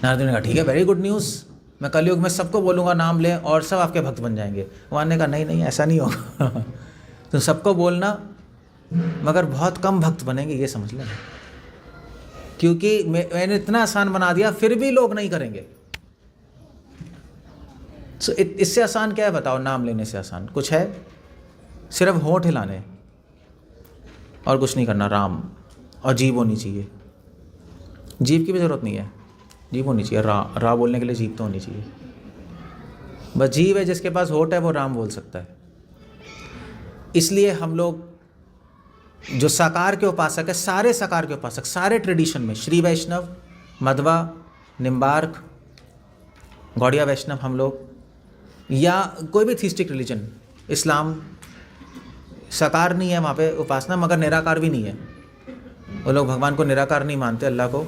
[SPEAKER 1] नारद ने कहा ठीक है, वेरी गुड न्यूज़, मैं कलयुग में सबको बोलूँगा नाम ले और सब आपके भक्त बन जाएंगे। भगवान ने कहा नहीं नहीं ऐसा नहीं होगा तुम सबको बोलना मगर बहुत कम भक्त बनेंगे, ये समझ लेना, क्योंकि मैंने इतना आसान बना दिया फिर भी लोग नहीं करेंगे। सो इससे आसान क्या है बताओ, नाम लेने से आसान कुछ है? सिर्फ होंठ हिलाने और कुछ नहीं करना, राम। और जीभ होनी चाहिए, जीभ की भी ज़रूरत नहीं है, जीभ होनी चाहिए, रा बोलने के लिए जीभ तो होनी चाहिए। बस जीभ है, जिसके पास होठ है वो राम बोल सकता है। इसलिए हम लोग जो साकार के उपासक है, सारे साकार के उपासक, सारे ट्रेडिशन में, श्री वैष्णव, मध्वा, निम्बार्क, गौड़िया वैष्णव, हम लोग, या कोई भी थीस्टिक रिलीजन, इस्लाम, साकार नहीं है वहाँ पे उपासना, मगर निराकार भी नहीं है। वो लोग भगवान को निराकार नहीं मानते, अल्लाह को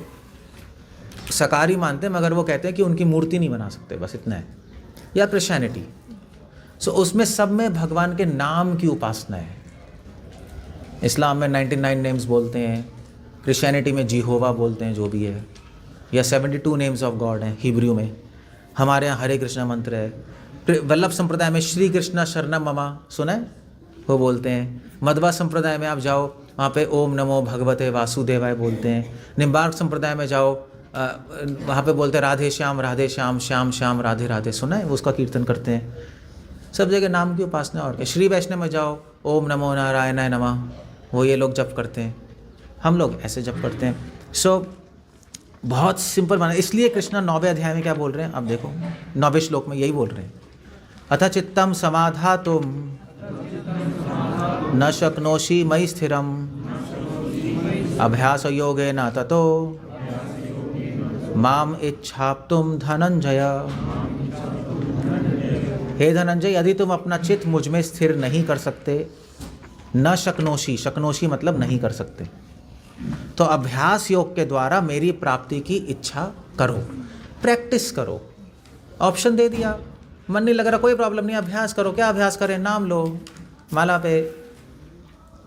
[SPEAKER 1] साकार ही मानते, मगर वो कहते हैं कि उनकी मूर्ति नहीं बना सकते, बस इतना है। या क्रिश्चियनिटी, सो उसमें सब में भगवान के नाम की उपासना है। इस्लाम में 99 नेम्स बोलते हैं, क्रिश्चियनिटी में जिहोवा बोलते हैं, जो भी है, या 72 नेम्स ऑफ गॉड हैं हिब्रू में। हमारे यहाँ हरे कृष्णा मंत्र है। वल्लभ संप्रदाय में श्री कृष्णा शरणम ममा सुना है, वो बोलते हैं। मध्वा संप्रदाय में आप जाओ, वहाँ पे ओम नमो भगवते वासुदेवाय बोलते हैं। निम्बार्क संप्रदाय में जाओ, वहाँ पे बोलते हैं राधे श्याम श्याम श्याम राधे राधे, सुना है, उसका कीर्तन करते हैं। सब जगह नाम की उपासना। और क्या, श्री वैष्णव में जाओ, ओम नमो नारायणाय नमः, वो ये लोग जप करते हैं, हम लोग ऐसे जप करते हैं। सो बहुत सिंपल बना। इसलिए कृष्णा 9वें अध्याय में क्या बोल रहे हैं, अब देखो 9वें श्लोक में यही बोल रहे हैं, अथ चित्तम समाधातुम न शक्नोषि मयि स्थिरम अभ्यास योगेन ततो माम इच्छाप्तुम धनंजय। हे धनंजय, यदि तुम अपना चित्त मुझ में स्थिर नहीं कर सकते, न शक्नोषि, शक्नोषि मतलब नहीं कर सकते, तो अभ्यास योग के द्वारा मेरी प्राप्ति की इच्छा करो, प्रैक्टिस करो। ऑप्शन दे दिया, मन नहीं लग रहा, कोई प्रॉब्लम नहीं, अभ्यास करो। क्या अभ्यास करें? नाम लो, माला पे,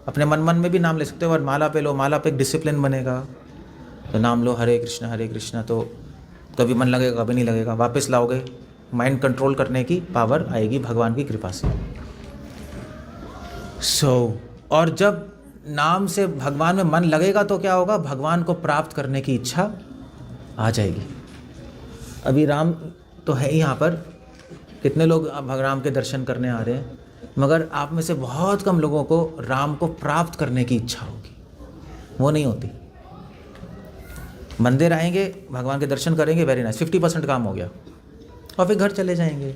[SPEAKER 1] अपने मन में भी नाम ले सकते हो, और माला पे लो, माला पे एक डिसिप्लिन बनेगा। तो नाम लो हरे कृष्णा, तो कभी मन लगेगा कभी नहीं लगेगा, वापस लाओगे, माइंड कंट्रोल करने की पावर आएगी भगवान की कृपा से। और जब नाम से भगवान में मन लगेगा तो क्या होगा, भगवान को प्राप्त करने की इच्छा आ जाएगी। अभी राम तो है ही यहाँ पर, कितने लोग राम के दर्शन करने आ रहे हैं, मगर आप में से बहुत कम लोगों को राम को प्राप्त करने की इच्छा होगी, वो नहीं होती। मंदिर आएंगे, भगवान के दर्शन करेंगे, वेरी नाइस, 50% काम हो गया, और फिर घर चले जाएंगे।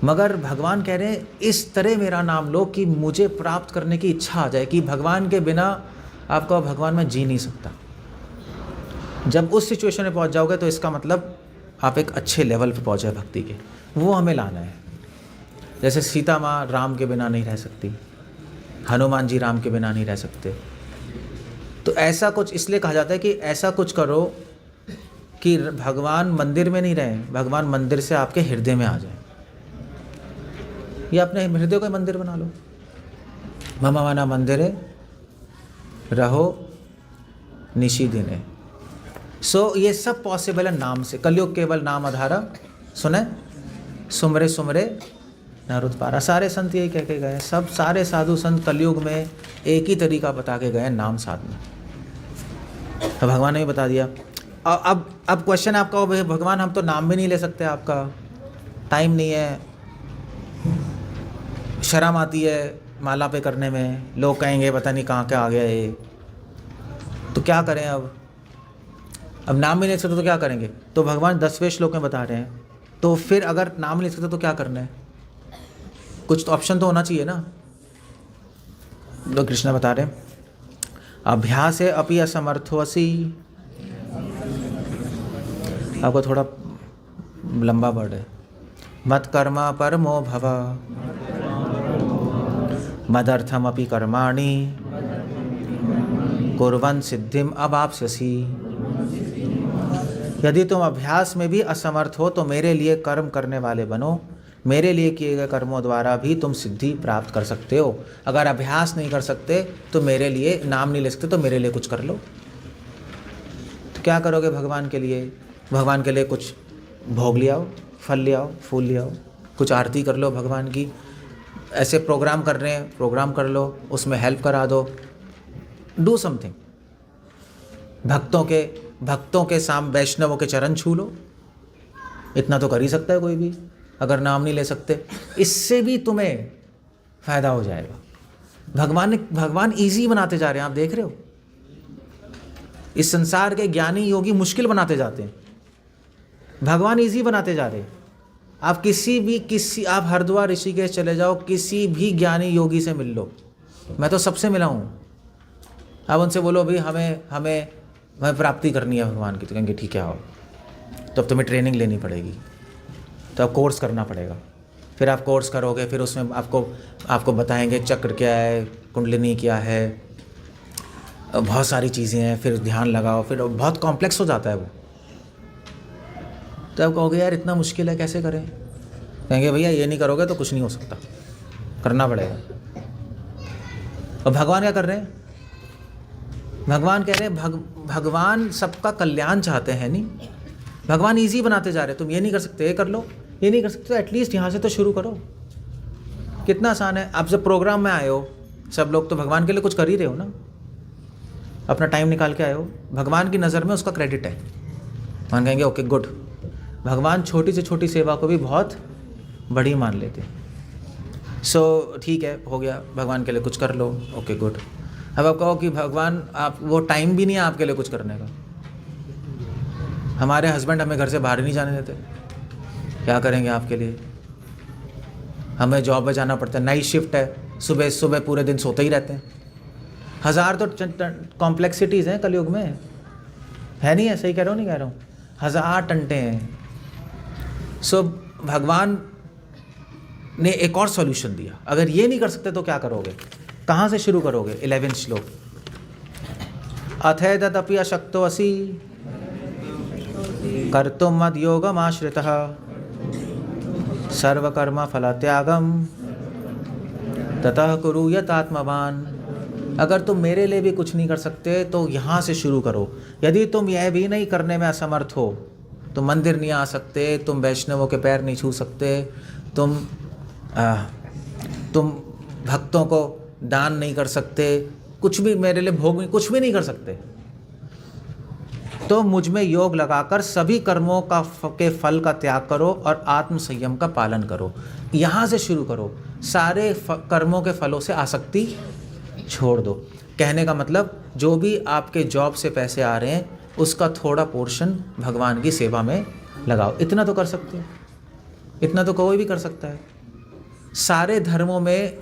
[SPEAKER 1] मगर भगवान कह रहे हैं इस तरह मेरा नाम लो कि मुझे प्राप्त करने की इच्छा आ जाए, कि भगवान के बिना आपका भगवान मैं जी नहीं सकता। जब उस सिचुएशन में पहुंच जाओगे तो इसका मतलब आप एक अच्छे लेवल पे पहुंचे भक्ति के, वो हमें लाना है। जैसे सीता माँ राम के बिना नहीं रह सकती, हनुमान जी राम के बिना नहीं रह सकते, तो ऐसा कुछ इसलिए कहा जाता है कि ऐसा कुछ करो कि भगवान मंदिर में नहीं रहे, भगवान मंदिर से आपके हृदय में आ जाए। या अपने हृदय को मंदिर बना लो। मम मना मंदिरे रहो निशी दिने। सो ये सब पॉसिबल है नाम से। कलयुग केवल नाम आधारा, सुने सुमरे सुमरे नरुत पारा। सारे संत यही कह के गए, सब सारे साधु संत कलयुग में एक ही तरीका बता के गए, नाम साधना। तो भगवान ने भी बता दिया। अब क्वेश्चन आपका हो, भाई भगवान हम तो नाम भी नहीं ले सकते, आपका टाइम नहीं है, शर्म आती है माला पे करने में, लोग कहेंगे पता नहीं कहाँ के आ गया ये, तो क्या करें? अब नाम भी नहीं ले सकते तो क्या करेंगे? तो भगवान 10वें श्लोक में बता रहे हैं, तो फिर अगर नाम नहीं ले सकते तो क्या करना है? कुछ तो ऑप्शन तो होना चाहिए ना। तो कृष्ण बता रहे हैं अभ्यास अपि असमर्थोऽसि। आपको थोड़ा लंबा वर्ड है। मत कर्मा परमो भव मदर्थमपि कर्माणि कुर्वन् सिद्धिम अवाप्स्यसि। यदि तुम अभ्यास में भी असमर्थ हो तो मेरे लिए कर्म करने वाले बनो, मेरे लिए किए गए कर्मों द्वारा भी तुम सिद्धि प्राप्त कर सकते हो। अगर अभ्यास नहीं कर सकते तो मेरे लिए, नाम नहीं ले सकते तो मेरे लिए कुछ कर लो। तो क्या करोगे भगवान के लिए? भगवान के लिए कुछ भोग ले आओ, फल ले आओ, फूल ले आओ, कुछ आरती कर लो भगवान की। ऐसे प्रोग्राम कर रहे हैं, प्रोग्राम कर लो, उसमें हेल्प करा दो, डू समथिंग। भक्तों के साम वैष्णवों के चरण छू लो, इतना तो कर ही सकता है कोई भी। अगर नाम नहीं ले सकते, इससे भी तुम्हें फायदा हो जाएगा। भगवान इजी बनाते जा रहे हैं, आप देख रहे हो। इस संसार के ज्ञानी योगी मुश्किल बनाते जाते हैं, भगवान इजी बनाते जा रहे हैं। आप आप हरिद्वार ऋषिकेश चले जाओ, किसी भी ज्ञानी योगी से मिल लो, मैं तो सबसे मिला हूँ। आप उनसे बोलो भाई हमें प्राप्ति करनी है भगवान की, तो कहेंगे ठीक है आओ। तो अब तुम्हें ट्रेनिंग लेनी पड़ेगी, तो अब कोर्स करना पड़ेगा। फिर आप कोर्स करोगे, फिर उसमें आपको बताएंगे चक्र क्या है, कुंडलिनी क्या है, बहुत सारी चीज़ें हैं। फिर ध्यान लगाओ, फिर बहुत कॉम्प्लेक्स हो जाता है वो। तो आप कहोगे यार इतना मुश्किल है, कैसे करें? कहेंगे भैया ये नहीं करोगे तो कुछ नहीं हो सकता, करना पड़ेगा। और भगवान क्या कर रहे हैं? भगवान कह रहे हैं भगवान सबका कल्याण चाहते हैं। नहीं, भगवान इजी बनाते जा रहे हैं। तुम ये नहीं कर सकते, ये कर लो, ये नहीं कर सकते तो एटलीस्ट यहाँ से तो शुरू करो। कितना आसान है। आप जब प्रोग्राम में आए हो सब लोग, तो भगवान के लिए कुछ कर ही रहे हो ना, अपना टाइम निकाल के आए हो। भगवान की नज़र में उसका क्रेडिट है। भगवान कहेंगे ओके गुड। भगवान छोटी से छोटी सेवा को भी बहुत बड़ी मान लेते हैं। सो ठीक है, हो गया, भगवान के लिए कुछ कर लो, ओके गुड। अब आप कहो कि भगवान आप वो टाइम भी नहीं है आपके लिए कुछ करने का। हमारे हस्बैंड हमें घर से बाहर ही नहीं जाने देते, क्या करेंगे आपके लिए? हमें जॉब में जाना पड़ता है, नाइट शिफ्ट है, सुबह पूरे दिन सोते ही रहते हैं। 1000 तो कॉम्प्लेक्सिटीज़ हैं कलयुग में, है नहीं है? सही कह रहा हूँ नहीं कह रहा हूँ? 1000 टंटे हैं। सो भगवान ने एक और सॉल्यूशन दिया। अगर ये नहीं कर सकते तो क्या करोगे? कहाँ से शुरू करोगे? 11वें श्लोक। अथैतदपि अशक्तोऽसि कर्तुं मद्योगमाश्रितः सर्वकर्म फलत्यागं ततः कुरु यतात्मवान्। अगर तुम मेरे लिए भी कुछ नहीं कर सकते तो यहाँ से शुरू करो। यदि तुम यह भी नहीं करने में असमर्थ हो, तुम मंदिर नहीं आ सकते, तुम वैष्णवों के पैर नहीं छू सकते, तुम भक्तों को दान नहीं कर सकते, कुछ भी मेरे लिए भोग कुछ भी नहीं कर सकते, तो मुझ में योग लगाकर सभी कर्मों के फल का त्याग करो और आत्म संयम का पालन करो। यहाँ से शुरू करो। सारे कर्मों के फलों से आसक्ति छोड़ दो। कहने का मतलब जो भी आपके जॉब से पैसे आ रहे हैं उसका थोड़ा पोर्शन भगवान की सेवा में लगाओ। इतना तो कर सकते हो, इतना तो कोई भी कर सकता है। सारे धर्मों में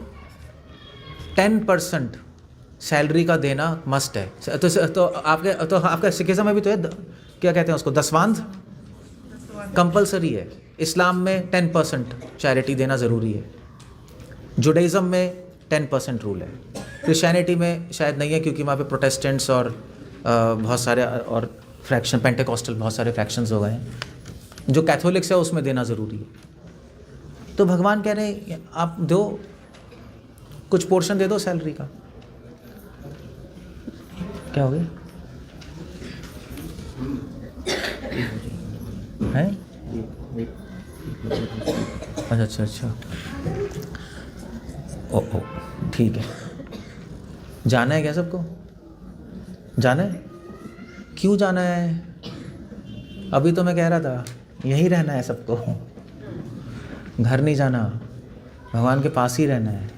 [SPEAKER 1] 10% सैलरी का देना मस्ट है। तो आपके सिखिज्म में भी तो है, क्या कहते हैं उसको, दसवांध कंपलसरी है। इस्लाम में 10% चैरिटी देना ज़रूरी है। जुडाइज़म में 10% रूल है। क्रिश्चियनिटी में शायद नहीं है, क्योंकि वहाँ पे प्रोटेस्टेंट्स और बहुत सारे और फ्रैक्शन, पेंटेकोस्टल बहुत सारे फ्रैक्शंस हो गए हैं। जो कैथोलिक्स है उसमें देना ज़रूरी है। तो भगवान कह रहे हैं आप दो, कुछ पोर्शन दे दो सैलरी का। क्या हो गया है? अच्छा, ओ ठीक है। जाना है क्या सबको? जाना है? क्यों जाना है? अभी तो मैं कह रहा था यहीं रहना है सबको, घर नहीं जाना, भगवान के पास ही रहना है।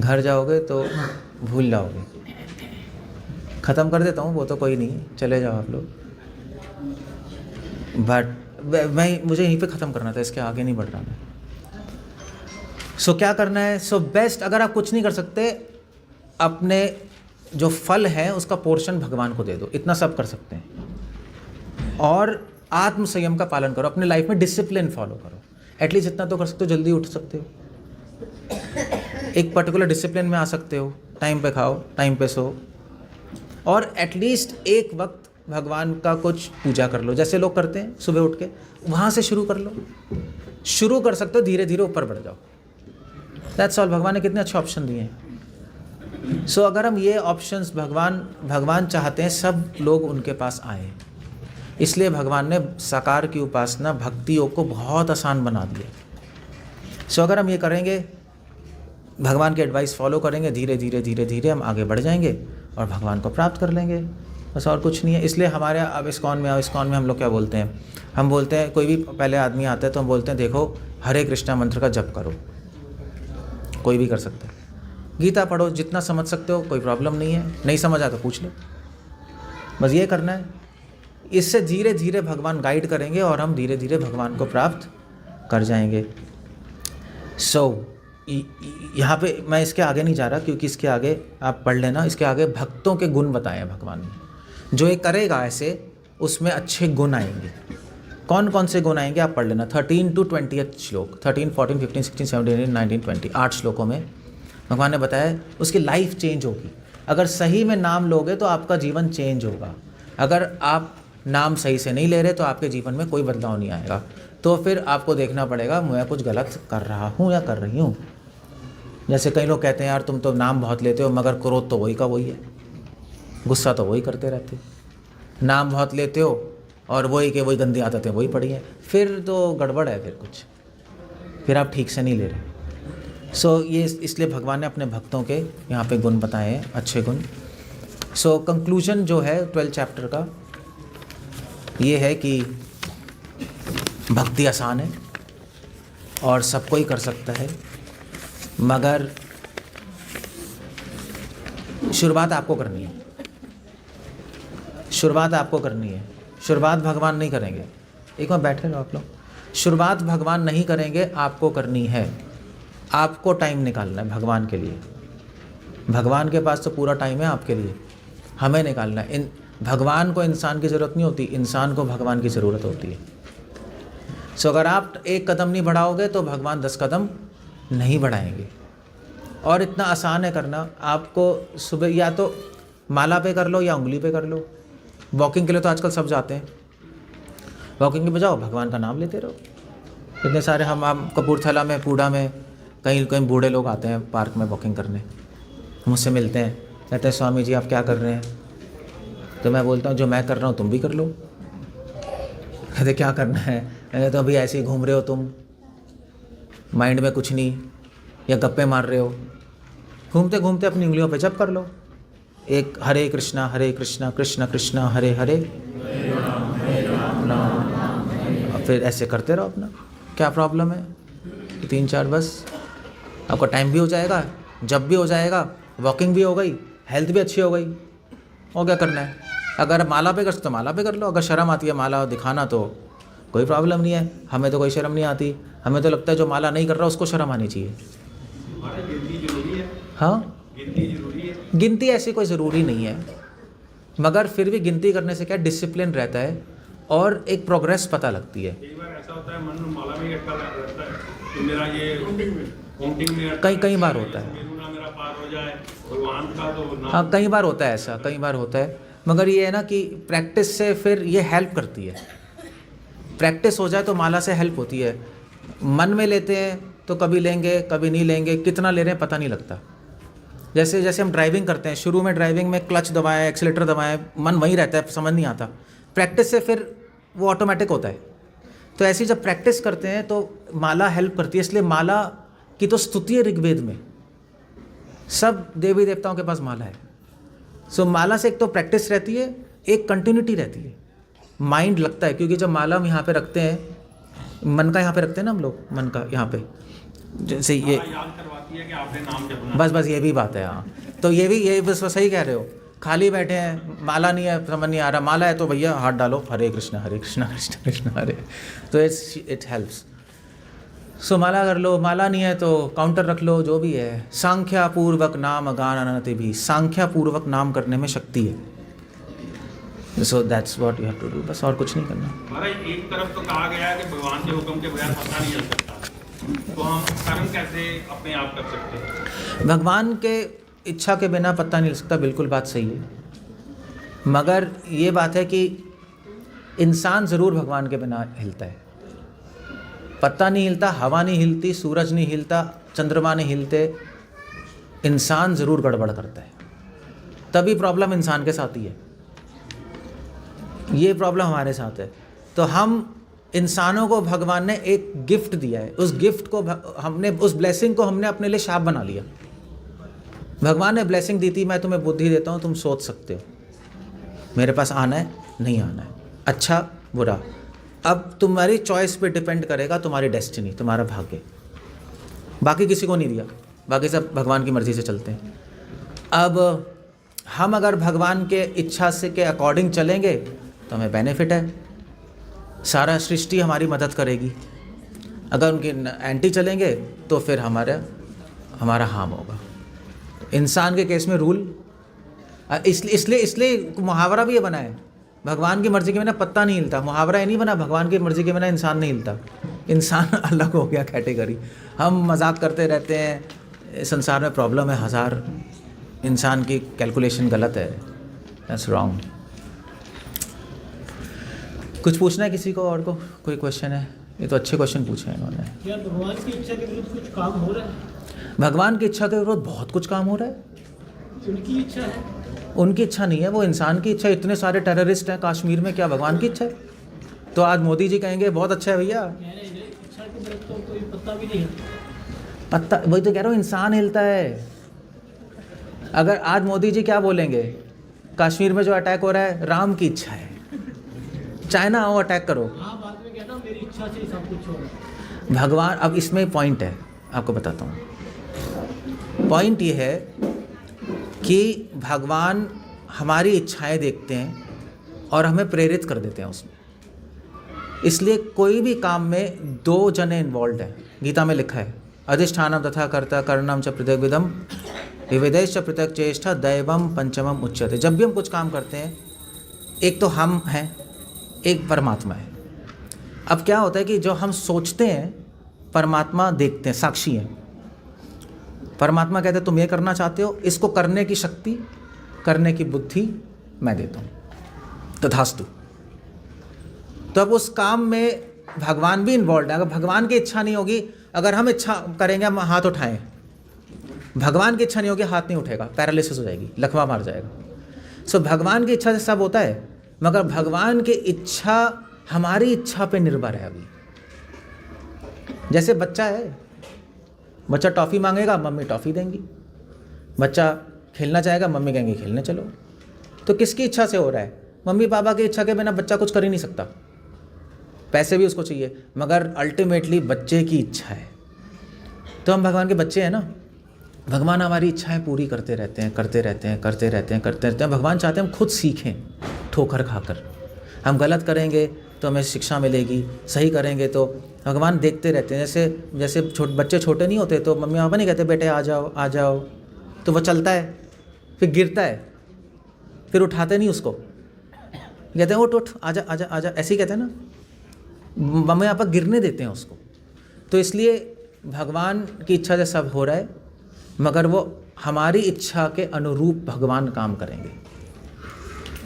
[SPEAKER 1] घर जाओगे तो भूल जाओगे। ख़त्म कर देता हूँ, वो तो कोई नहीं, चले जाओ आप लोग। बट मुझे यहीं पे ख़त्म करना था, इसके आगे नहीं बढ़ रहा मैं। सो क्या करना है? सो बेस्ट, अगर आप कुछ नहीं कर सकते, अपने जो फल है उसका पोर्शन भगवान को दे दो, इतना सब कर सकते हैं। और आत्म संयम का पालन करो, अपने लाइफ में डिसिप्लिन फॉलो करो। एटलीस्ट इतना तो कर सकते हो, जल्दी उठ सकते हो, एक पर्टिकुलर डिसिप्लिन में आ सकते हो, टाइम पे खाओ, टाइम पे सो, और एटलीस्ट एक वक्त भगवान का कुछ पूजा कर लो, जैसे लोग करते हैं सुबह उठ के, वहाँ से शुरू कर लो। शुरू कर सकते हो, धीरे धीरे ऊपर बढ़ जाओ। That's all. भगवान ने कितने अच्छे ऑप्शन दिए हैं। सो अगर हम ये ऑप्शंस, भगवान चाहते हैं सब लोग उनके पास आए, इसलिए भगवान ने साकार की उपासना, भक्ति योग को बहुत आसान बना दिया। सो अगर हम ये करेंगे, भगवान के एडवाइस फॉलो करेंगे, धीरे धीरे धीरे धीरे हम आगे बढ़ जाएंगे और भगवान को प्राप्त कर लेंगे, बस और कुछ नहीं है। इसलिए हमारे अब इस्कॉन में हम लोग क्या बोलते हैं? हम बोलते हैं, कोई भी पहले आदमी आता है तो हम बोलते हैं देखो हरे कृष्णा मंत्र का जप करो, कोई भी कर सकता है। गीता पढ़ो, जितना समझ सकते हो, कोई प्रॉब्लम नहीं है, नहीं समझ आ तो पूछ लो, बस ये करना है। इससे धीरे धीरे भगवान गाइड करेंगे और हम धीरे धीरे भगवान को प्राप्त कर जाएंगे। सो यहाँ पे मैं इसके आगे नहीं जा रहा, क्योंकि इसके आगे आप पढ़ लेना। इसके आगे भक्तों के गुण बताए हैं भगवान ने, जो ये करेगा ऐसे उसमें अच्छे गुण आएंगे। कौन कौन से गुण आएंगे आप पढ़ लेना। 13 to 20 श्लोक, 13, 14, 15, 16, 17, 18, 19, 20, 8 श्लोकों में भगवान ने बताया उसकी लाइफ चेंज होगी। अगर सही में नाम लोगे तो आपका जीवन चेंज होगा। अगर आप नाम सही से नहीं ले रहे तो आपके जीवन में कोई बदलाव नहीं आएगा। तो फिर आपको देखना पड़ेगा मैं कुछ गलत कर रहा हूँ या कर रही हूँ। जैसे कई लोग कहते हैं यार तुम तो नाम बहुत लेते हो, मगर क्रोध तो वही का वही है, गुस्सा तो वही करते रहते हो। नाम बहुत लेते हो और वही के वही गंदी आदतें वही पड़ी हैं, फिर तो गड़बड़ है, फिर कुछ, फिर आप ठीक से नहीं ले रहे। सो ये इसलिए भगवान ने अपने भक्तों के यहाँ पे गुण बताए हैं, अच्छे गुण। सो कंक्लूजन जो है 12 चैप्टर का ये है कि भक्ति आसान है और सब कोई कर सकता है, मगर शुरुआत आपको करनी है। शुरुआत आपको करनी है, शुरुआत भगवान नहीं करेंगे। एक बार बैठे रहो आप लोग। शुरुआत भगवान नहीं करेंगे, आपको करनी है। आपको टाइम निकालना है भगवान के लिए। भगवान के पास तो पूरा टाइम है आपके लिए, हमें निकालना है। भगवान को इंसान की ज़रूरत नहीं होती, इंसान को भगवान की ज़रूरत होती है। सो अगर आप एक कदम नहीं बढ़ाओगे तो भगवान 10 कदम नहीं बढ़ाएंगे। और इतना आसान है करना। आपको सुबह या तो माला पे कर लो या उंगली पे कर लो। वॉकिंग के लिए तो आजकल सब जाते हैं, वॉकिंग के बजाओ भगवान का नाम लेते रहो। इतने सारे हम कपूरथला में, पूडा में कहीं कहीं बूढ़े लोग आते हैं पार्क में वॉकिंग करने, मुझसे मिलते हैं, कहते हैं स्वामी जी आप क्या कर रहे हैं? तो मैं बोलता हूँ जो मैं कर रहा हूँ तुम भी कर लो। कहते क्या करना है? कहते तो अभी ऐसे ही घूम रहे हो तुम, माइंड में कुछ नहीं, या गप्पे मार रहे हो। घूमते घूमते अपनी उंगलियों पे जप कर लो, एक हरे कृष्णा कृष्ण कृष्ण हरे हरे, फिर ऐसे करते रहो अपना। क्या प्रॉब्लम है? 3-4 बस, आपका टाइम भी हो जाएगा, जब भी हो जाएगा, वॉकिंग भी हो गई, हेल्थ भी अच्छी हो गई। और क्या करना है? अगर माला पे कर तो माला पे कर लो। अगर शर्म आती है माला दिखाना तो कोई प्रॉब्लम नहीं है, हमें तो कोई शर्म नहीं आती। हमें तो लगता है जो माला नहीं कर रहा उसको शर्म आनी चाहिए।
[SPEAKER 3] हमारा गिनती जरूरी है,
[SPEAKER 1] हाँ,
[SPEAKER 3] गिनती जरूरी है।
[SPEAKER 1] गिनती ऐसी कोई ज़रूरी नहीं है, मगर फिर भी गिनती करने से क्या डिसिप्लिन रहता है और एक प्रोग्रेस पता लगती है।
[SPEAKER 3] कई बार ऐसा होता है मन माला में ही अटका रहता है कि मेरा ये काउंटिंग में
[SPEAKER 1] कई बार होता है।
[SPEAKER 3] मेरा मेरा पार हो जाए भगवान का तो नाम।
[SPEAKER 1] हाँ, कई बार होता है ऐसा, कई बार होता है, मगर ये है ना कि प्रैक्टिस से फिर ये हेल्प करती है। प्रैक्टिस हो जाए तो माला से हेल्प होती है। मन में लेते हैं तो कभी लेंगे कभी नहीं लेंगे, कितना ले रहे हैं पता नहीं लगता। जैसे जैसे हम ड्राइविंग करते हैं, शुरू में ड्राइविंग में क्लच दबाएं, एक्सीलेटर दबाएं, मन वहीं रहता है, समझ नहीं आता। प्रैक्टिस से फिर वो ऑटोमेटिक होता है। तो ऐसी जब प्रैक्टिस करते हैं तो माला हेल्प करती है। इसलिए माला की तो स्तुति है ऋग्वेद में, सब देवी देवताओं के पास माला है। सो माला से एक तो प्रैक्टिस रहती है, एक कंटिन्यूटी रहती है, माइंड लगता है। क्योंकि जब माला हम यहाँ पे रखते हैं, मन का यहाँ पे रखते हैं ना हम लोग, मन का यहाँ पे, जैसे ये
[SPEAKER 3] याद करवाती है कि आपने नाम जपना।
[SPEAKER 1] बस ये भी बात है। हाँ, तो ये बस सही कह रहे हो। खाली बैठे हैं, माला नहीं है, समझ नहीं आ रहा, माला है तो भैया हाथ डालो, हरे कृष्णा कृष्ण कृष्ण हरे, तो इट हेल्प्स। सो माला कर लो, माला नहीं है तो काउंटर रख लो, जो भी है। सांख्या पूर्वक नाम गान अनति भी, सांख्या पूर्वक नाम करने में शक्ति है। So that's what you have to do, बस और कुछ नहीं करना।
[SPEAKER 3] महाराज एक तरफ तो कहा गया है कि भगवान के हुक्म के बगैर पता नहीं चल सकता, तो हम कर्म कैसे अपने आप कर सकते हैं?
[SPEAKER 1] भगवान के इच्छा के बिना पता नहीं लग सकता, बिल्कुल बात सही है। मगर ये बात है कि इंसान ज़रूर भगवान के बिना हिलता है। पत्ता नहीं हिलता, हवा नहीं हिलती, सूरज नहीं हिलता, चंद्रमा नहीं हिलते, इंसान ज़रूर गड़बड़ करता है। तभी प्रॉब्लम इंसान के साथ ही है, ये प्रॉब्लम हमारे साथ है। तो हम इंसानों को भगवान ने एक गिफ्ट दिया है, उस गिफ्ट को हमने, उस ब्लेसिंग को हमने अपने लिए शाप बना लिया। भगवान ने ब्लेसिंग दी थी, मैं तुम्हें बुद्धि देता हूँ, तुम सोच सकते हो मेरे पास आना है नहीं आना है, अच्छा बुरा। अब तुम्हारी चॉइस पे डिपेंड करेगा तुम्हारी डेस्टिनी, तुम्हारा भाग्य। बाकी किसी को नहीं दिया, बाकी सब भगवान की मर्ज़ी से चलते हैं। अब हम अगर भगवान के इच्छा से के अकॉर्डिंग चलेंगे तो हमें बेनिफिट है, सारा सृष्टि हमारी मदद करेगी। अगर उनके एंटी चलेंगे तो फिर हमारा हार्म होगा। इंसान के केस में रूल इसलिए मुहावरा भी ये बना है, भगवान की मर्ज़ी के बिना पत्ता नहीं हिलता। मुहावरा ये नहीं बना भगवान की मर्ज़ी के बिना इंसान नहीं हिलता। इंसान अलग हो गया कैटेगरी। हम मजाक करते रहते हैं, संसार में प्रॉब्लम है हज़ार, इंसान की कैलकुलेशन गलत है, दैट्स रॉन्ग। कुछ पूछना है किसी को और को? कोई क्वेश्चन है? ये तो अच्छे क्वेश्चन पूछे हैं इन्होंने।
[SPEAKER 2] क्या भगवान की इच्छा के विरुद्ध कुछ काम हो रहा है?
[SPEAKER 1] भगवान की इच्छा के विरुद्ध बहुत कुछ काम हो रहा है।
[SPEAKER 2] उनकी इच्छा है,
[SPEAKER 1] उनकी इच्छा नहीं है, वो इंसान की इच्छा। इतने सारे टेररिस्ट हैं कश्मीर में, क्या भगवान की इच्छा है? तो आज मोदी जी कहेंगे बहुत अच्छा है भैया,
[SPEAKER 2] कह रहे हैं इच्छा के विरुद्ध तो कोई पत्ता भी नहीं हिलता।
[SPEAKER 1] पत्ता, वही तो कह रहा हूँ, इंसान हिलता है। अगर आज मोदी जी क्या बोलेंगे, कश्मीर में जो अटैक हो रहा है राम की इच्छा है, चाइना आओ अटैक करो।
[SPEAKER 2] हाँ, बाद में कहना मेरी इच्छा से ही सब कुछ हो रहा है।
[SPEAKER 1] भगवान, अब इसमें पॉइंट है, आपको बताता हूँ। पॉइंट ये है कि भगवान हमारी इच्छाएं देखते हैं और हमें प्रेरित कर देते हैं उसमें। इसलिए कोई भी काम में दो जने इन्वॉल्व हैं। गीता में लिखा है, अधिष्ठानम तथा कर्ता कर्णम च पृथक विदम विविदेश च पृथक चेष्टा दैवम पंचमम उच्यते। जब भी हम कुछ काम करते हैं, एक तो हम हैं, एक परमात्मा है। अब क्या होता है कि जो हम सोचते हैं परमात्मा देखते हैं, साक्षी हैं। परमात्मा कहते हैं तुम ये करना चाहते हो, इसको करने की शक्ति, करने की बुद्धि मैं देता हूँ, तथास्तु। तो अब उस काम में भगवान भी इन्वॉल्व है। अगर भगवान की इच्छा नहीं होगी, अगर हम इच्छा करेंगे हम हाथ उठाएं, भगवान की इच्छा नहीं होगी हाथ नहीं उठेगा, पैरालिसिस हो जाएगी, लकवा मार जाएगा। सो भगवान की इच्छा से सब होता है, मगर भगवान की इच्छा हमारी इच्छा पे निर्भर है। अभी जैसे बच्चा है, बच्चा टॉफ़ी मांगेगा, मम्मी टॉफ़ी देंगी। बच्चा खेलना चाहेगा, मम्मी कहेंगी खेलने चलो। तो किसकी इच्छा से हो रहा है? मम्मी पापा की इच्छा के बिना बच्चा कुछ कर ही नहीं सकता। पैसे भी उसको चाहिए, मगर अल्टीमेटली बच्चे की इच्छा है। तो हम भगवान के बच्चे हैं ना, भगवान हमारी इच्छाएं पूरी करते रहते हैं, करते रहते हैं, करते रहते हैं, करते रहते हैं। भगवान चाहते हैं हम खुद सीखें ठोकर खाकर। हम गलत करेंगे तो हमें शिक्षा मिलेगी, सही करेंगे तो भगवान देखते रहते हैं। जैसे जैसे बच्चे छोटे नहीं होते तो मम्मी पापा नहीं कहते बेटे आ जाओ आ जाओ, तो वो चलता है, फिर गिरता है, फिर उठाते नहीं उसको, कहते हैं उठ उठ आजा आजा आजा, ऐसे ही कहते हैं ना, मम्मी पापा गिरने देते हैं उसको। तो इसलिए भगवान की इच्छा से सब हो रहा है, मगर वो हमारी इच्छा के अनुरूप भगवान काम करेंगे,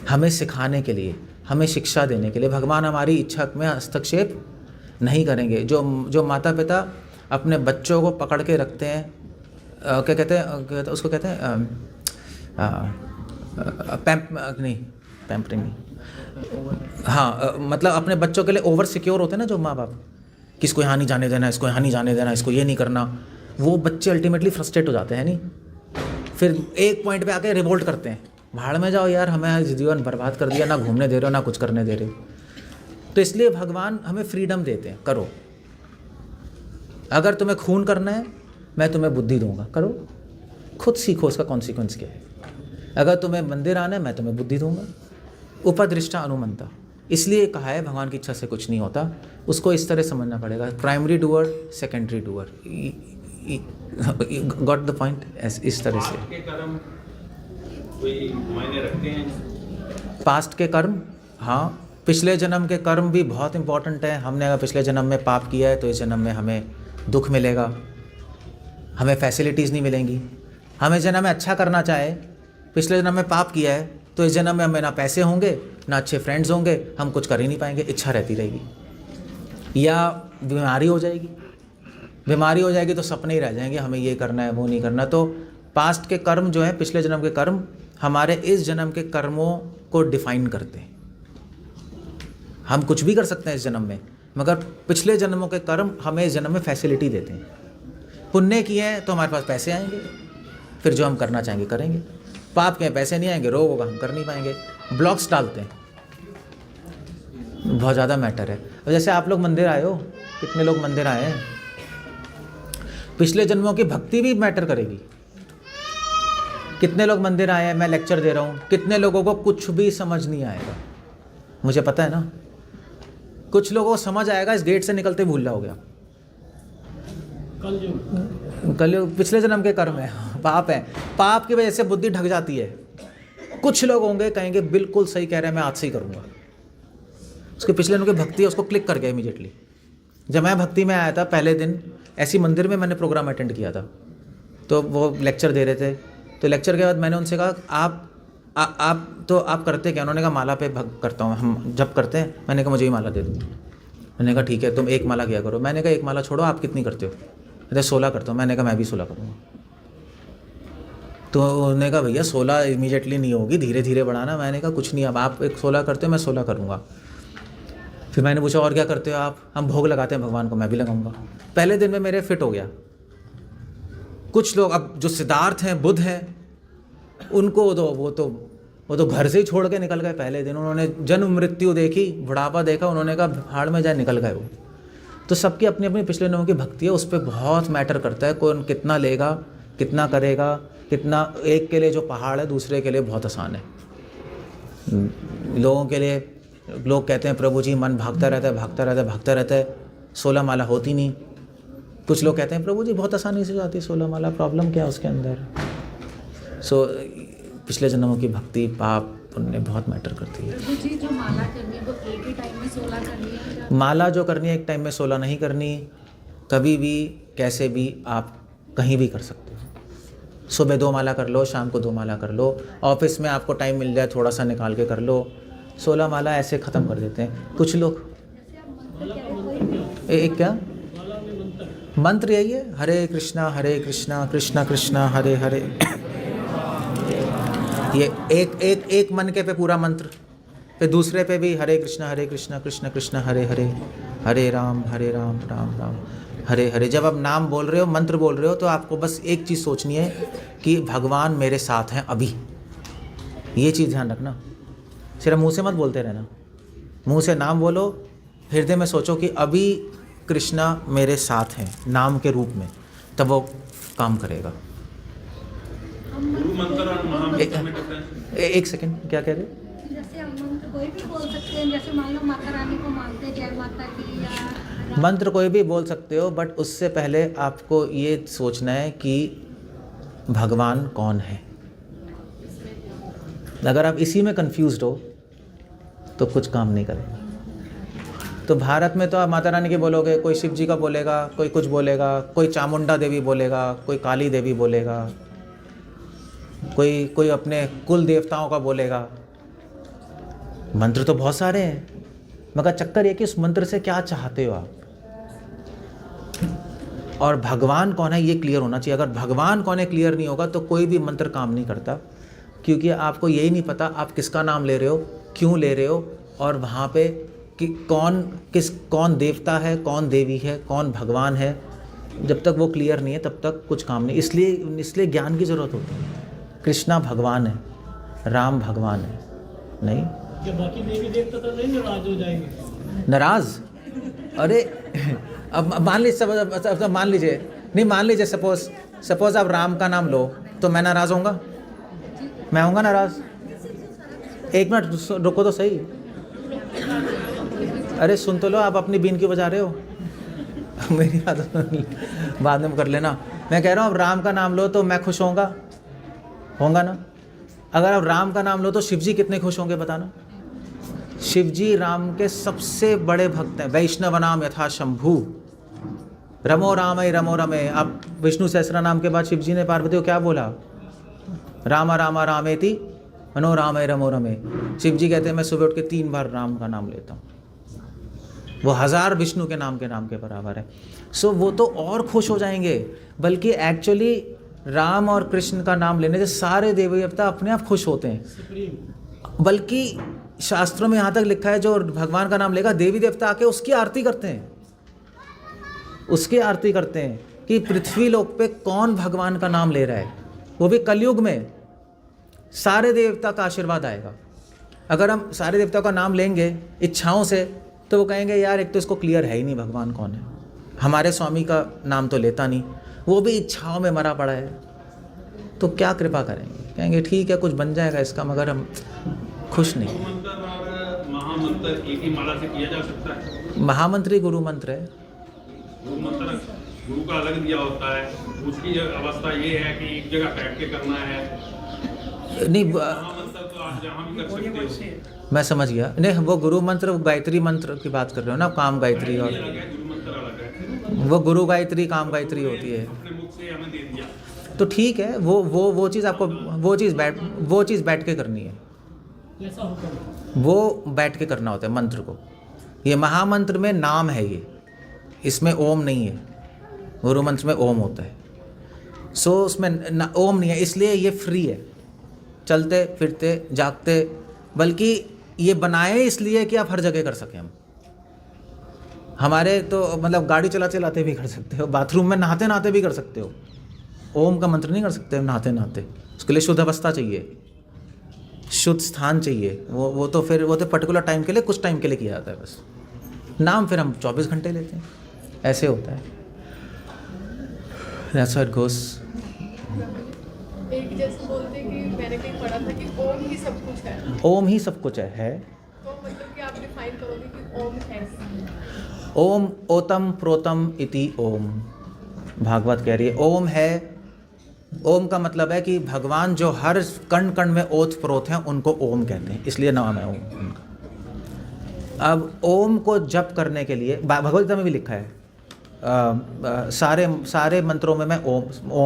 [SPEAKER 1] हमें सिखाने के लिए, हमें शिक्षा देने के लिए। भगवान हमारी इच्छा में हस्तक्षेप नहीं करेंगे। जो माता पिता अपने बच्चों को पकड़ के रखते हैं, क्या कहते हैं उसको, कहते हैं पैम्परिंग नहीं, हाँ, मतलब अपने बच्चों के लिए ओवर सिक्योर होते हैं ना जो माँ बाप, कि इसको यहाँ नहीं जाने देना, इसको यहाँ नहीं जाने देना, इसको ये नहीं करना, वो बच्चे अल्टीमेटली फ्रस्ट्रेट हो जाते हैं नहीं, फिर एक पॉइंट पे आके रिवोल्ट करते हैं, भाड़ में जाओ यार, हमें जीवन बर्बाद कर दिया, ना घूमने दे रहे हो ना कुछ करने दे रहे हो। तो इसलिए भगवान हमें फ्रीडम देते हैं, करो, अगर तुम्हें खून करना है मैं तुम्हें बुद्धि दूंगा, करो, खुद सीखो उसका कॉन्सिक्वेंस क्या है। अगर तुम्हें मंदिर आना है मैं तुम्हें बुद्धि दूंगा, उपदृष्टा अनुमंता। इसलिए कहा है भगवान की इच्छा से कुछ नहीं होता, उसको इस तरह समझना पड़ेगा, primary doer secondary doer, got the point. इस तरह से
[SPEAKER 3] के कर्म कोई मायने रखते हैं?
[SPEAKER 1] पास्ट के कर्म, हाँ, पिछले जन्म के कर्म भी बहुत इंपॉर्टेंट है। हमने अगर पिछले जन्म में पाप किया है तो इस जन्म में हमें दुख मिलेगा, हमें फैसिलिटीज़ नहीं मिलेंगी। हमें जन्म में अच्छा करना चाहे, पिछले जन्म में पाप किया है तो इस जन्म में हमें ना पैसे होंगे ना अच्छे फ्रेंड्स होंगे, हम कुछ कर ही नहीं पाएंगे, इच्छा रहती रहेगी। या बीमारी हो जाएगी, बीमारी हो जाएगी तो सपने ही रह जाएंगे, हमें ये करना है वो नहीं करना। तो पास्ट के कर्म जो है, पिछले जन्म के कर्म हमारे इस जन्म के कर्मों को डिफाइन करते हैं। हम कुछ भी कर सकते हैं इस जन्म में, मगर पिछले जन्मों के कर्म हमें इस जन्म में फैसिलिटी देते हैं। पुण्य किए हैं तो हमारे पास पैसे आएंगे, फिर जो हम करना चाहेंगे करेंगे। पाप के पैसे नहीं आएंगे, रोग होगा, हम कर नहीं पाएंगे। ब्लॉक्स डालते हैं, बहुत ज़्यादा मैटर है। और जैसे आप लोग मंदिर आए हो, कितने लोग मंदिर आए हैं, पिछले जन्मों की भक्ति भी मैटर करेगी। कितने लोग मंदिर आए हैं, मैं लेक्चर दे रहा हूँ, कितने लोगों को कुछ भी समझ नहीं आएगा, मुझे पता है ना। कुछ लोगों को समझ आएगा, इस गेट से निकलते भूल जाओगे आप। कलयुग पिछले जन्म के कर्म है, पाप है, पाप की वजह से बुद्धि ढक जाती है। कुछ लोग होंगे कहेंगे बिल्कुल सही कह रहे हैं, मैं आज से ही करूँगा। उसके पिछले जन्म की भक्ति है, उसको क्लिक कर गया इमीडिएटली। जब मैं भक्ति में आया था पहले दिन, ऐसी मंदिर में मैंने प्रोग्राम अटेंड किया था, तो वो लेक्चर दे रहे थे। तो लेक्चर के बाद मैंने उनसे कहा आप करते क्या? उन्होंने कहा माला पे करता हूँ, हम जब करते हैं। मैंने कहा मुझे ही माला दे दो। मैंने कहा ठीक है, तुम एक माला किया करो। मैंने कहा एक माला छोड़ो, आप कितनी करते हो? अरे 16 करता हूँ। मैंने कहा मैं भी 16 करूँगा। तो उन्होंने कहा भैया 16 इमीडिएटली नहीं होगी, धीरे धीरे बढ़ाना। मैंने कहा कुछ नहीं, अब आप एक 16 करते हो, मैं 16 करूँगा। फिर मैंने पूछा और क्या करते हो आप? हम भोग लगाते हैं भगवान को, मैं भी लगाऊंगा। पहले दिन में मेरे फिट हो गया। कुछ लोग अब जो सिद्धार्थ हैं, बुद्ध हैं, उनको वो तो घर से ही छोड़ के निकल गए। पहले दिन उन्होंने जन्म मृत्यु देखी, बुढ़ापा देखा, उन्होंने कहा भाड़ में जाए, निकल गए वो। तो सबकी अपनी अपनी पिछले जन्मों की भक्ति है, उस पर बहुत मैटर करता है कौन कितना लेगा, कितना करेगा, कितना। एक के लिए जो पहाड़ है दूसरे के लिए बहुत आसान है। लोगों के लिए लोग कहते हैं प्रभु जी मन भागता रहता है, भागता रहता है, भागता रहता है, 16 माला होती नहीं। कुछ लोग कहते हैं प्रभु जी बहुत आसानी से जाती है 16 माला, प्रॉब्लम क्या है उसके अंदर। पिछले जन्मों की भक्ति, पाप, पुण्य बहुत मैटर करती है।
[SPEAKER 4] प्रभु जी जो माला करनी है वो एक ही टाइम में 16 करनी है?
[SPEAKER 1] माला जो करनी है एक टाइम में 16 नहीं करनी, कभी भी कैसे भी आप कहीं भी कर सकते हो। सुबह 2 माला कर लो, शाम को 2 माला कर लो, ऑफिस में आपको टाइम मिल जाए थोड़ा सा निकाल के कर लो। 16 माला ऐसे ख़त्म कर देते हैं कुछ लोग। एक क्या मंत्र यही है, हरे कृष्णा कृष्णा कृष्णा हरे हरे। ये एक मन के पे पूरा मंत्र, फिर दूसरे पे भी हरे कृष्णा कृष्ण कृष्ण हरे हरे, हरे राम राम राम हरे हरे। जब आप नाम बोल रहे हो, मंत्र बोल रहे हो, तो आपको बस एक चीज़ सोचनी है कि भगवान मेरे साथ हैं अभी। ये चीज़ ध्यान रखना, सिर्फ मुंह से मत बोलते रहना। मुंह से नाम बोलो, हृदय में सोचो कि अभी कृष्णा मेरे साथ हैं नाम के रूप में, तब वो काम करेगा।
[SPEAKER 3] गुरु मंत्र और महामंत्र में डिफरेंस?
[SPEAKER 1] एक सेकंड, क्या कह रहे?
[SPEAKER 4] जैसे हम मंत्र कोई भी बोल सकते हैं, जैसे मान लो माता रानी को मानते हैं, जय माता की, या
[SPEAKER 1] मंत्र कोई भी बोल सकते हो, बट उससे पहले आपको ये सोचना है कि भगवान कौन है। अगर आप इसी में कंफ्यूज्ड हो तो कुछ काम नहीं करेगा। तो भारत में तो आप माता रानी के बोलोगे, कोई शिव जी का बोलेगा, कोई कुछ बोलेगा, कोई चामुंडा देवी बोलेगा, कोई काली देवी बोलेगा, कोई अपने कुल देवताओं का बोलेगा। मंत्र तो बहुत सारे हैं, मगर चक्कर ये कि उस मंत्र से क्या चाहते हो आप, और भगवान कौन है ये क्लियर होना चाहिए। अगर भगवान कौन है क्लियर नहीं होगा तो कोई भी मंत्र काम नहीं करता, क्योंकि आपको यही नहीं पता आप किसका नाम ले रहे हो, क्यों ले रहे हो, और वहाँ पे कि कौन देवता है, कौन देवी है, कौन भगवान है। जब तक वो क्लियर नहीं है तब तक कुछ काम नहीं। इसलिए ज्ञान की ज़रूरत होती है। कृष्णा भगवान है, राम भगवान है, नहीं
[SPEAKER 2] क्या बाकी देवी देवता तो नहीं नाराज हो जाएंगे?
[SPEAKER 1] नाराज? अरे अब मान लीजिए नहीं, मान लीजिए सपोज आप राम का नाम लो तो मैं नाराज़ होऊंगा? मैं होऊंगा नाराज़? एक मिनट रुको तो सही। अरे सुन तो लो, आप अपनी बीन क्यों बजा रहे हो? मेरी बात बाद में कर लेना। मैं कह रहा हूँ, अब राम का नाम लो तो मैं खुश होऊंगा ना? अगर आप राम का नाम लो तो शिव जी कितने खुश होंगे बताना? शिव जी राम के सबसे बड़े भक्त हैं। वैष्णव नाम यथा शंभु, रमो रामय रमो रमे। आप विष्णु सहस्त्र नाम के बाद शिव जी ने पार्वती को क्या बोला? रामा रामा रामेति मनोरामय रमो रमे। शिव जी कहते हैं मैं सुबह उठ के 3 बार राम का नाम लेता हूँ, वो 1000 विष्णु के नाम के बराबर है। सो वो तो और खुश हो जाएंगे। बल्कि एक्चुअली राम और कृष्ण का नाम लेने से सारे देवी देवता अपने आप खुश होते हैं। बल्कि शास्त्रों में यहाँ तक लिखा है, जो भगवान का नाम लेगा देवी देवता आके उसकी आरती करते हैं, उसकी आरती करते हैं कि पृथ्वी लोक पे कौन भगवान का नाम ले रहा है। वो भी कलयुग में सारे देवता का आशीर्वाद आएगा। अगर हम सारे देवता का नाम लेंगे इच्छाओं से तो वो कहेंगे यार एक तो इसको क्लियर है ही नहीं भगवान कौन है। हमारे स्वामी का नाम तो लेता नहीं, वो भी इच्छाओं में मरा पड़ा है, तो क्या कृपा करेंगे? कहेंगे ठीक है कुछ बन जाएगा इसका, मगर हम खुश नहीं।
[SPEAKER 3] मंत्र और महामंत्र एक ही माला से किया जा सकता है?
[SPEAKER 1] महामंत्र ही गुरु मंत्र है।
[SPEAKER 3] गुरु मंत्र गुरु का अलग दिया होता है, उसकी अवस्था ये है कि एक जगह बैठ के करना है।
[SPEAKER 1] नहीं
[SPEAKER 3] महामंत्र तो आप जहाँ भी कर सकते हो।
[SPEAKER 1] मैं समझ गया। नहीं वो गुरु मंत्र, वो गायत्री मंत्र की बात कर रहे हो ना, काम गायत्री, और
[SPEAKER 3] अलग है, गुरु मंत्र अलग है।
[SPEAKER 1] वो गुरु गायत्री काम गायत्री होती है।
[SPEAKER 3] अपने मुख से हमें दे दिया
[SPEAKER 1] तो ठीक है, वो चीज़ आपको वो चीज़ बैठ के करनी है,
[SPEAKER 2] ऐसा होता है।
[SPEAKER 1] वो बैठ के करना होता है मंत्र को। ये महामंत्र में नाम है, ये इसमें ओम नहीं है। गुरु मंत्र में ओम होता है, सो उसमें ओम नहीं है, इसलिए ये फ्री है, चलते फिरते जागते। बल्कि ये बनाए इसलिए कि आप हर जगह कर सकें। हमारे तो मतलब गाड़ी चलाते भी कर सकते हो, बाथरूम में नहाते नहाते भी कर सकते हो। ओम का मंत्र नहीं कर सकते नहाते नहाते, उसके लिए शुद्ध अवस्था चाहिए, शुद्ध स्थान चाहिए। वो तो पर्टिकुलर टाइम के लिए, कुछ टाइम के लिए किया जाता है बस। नाम फिर हम 24 घंटे लेते हैं, ऐसे होता है। That's how it goes.
[SPEAKER 5] एक जैसे बोलते कि मैंने कहीं पढ़ा था कि ओम ही सब कुछ है।
[SPEAKER 1] ओम ही सब कुछ है।
[SPEAKER 5] तो मतलब कि आप डिफाइन करोगे कि ओम है?
[SPEAKER 1] ओम ओतम प्रोतम इति ओम, भागवत कह रही है ओम है। ओम का मतलब है कि भगवान जो हर कण कण में ओत प्रोत हैं उनको ओम कहते हैं, इसलिए नाम है ओम उनका। अब ओम को जप करने के लिए भगवत गीता में भी लिखा है, सारे मंत्रों में मैं ओम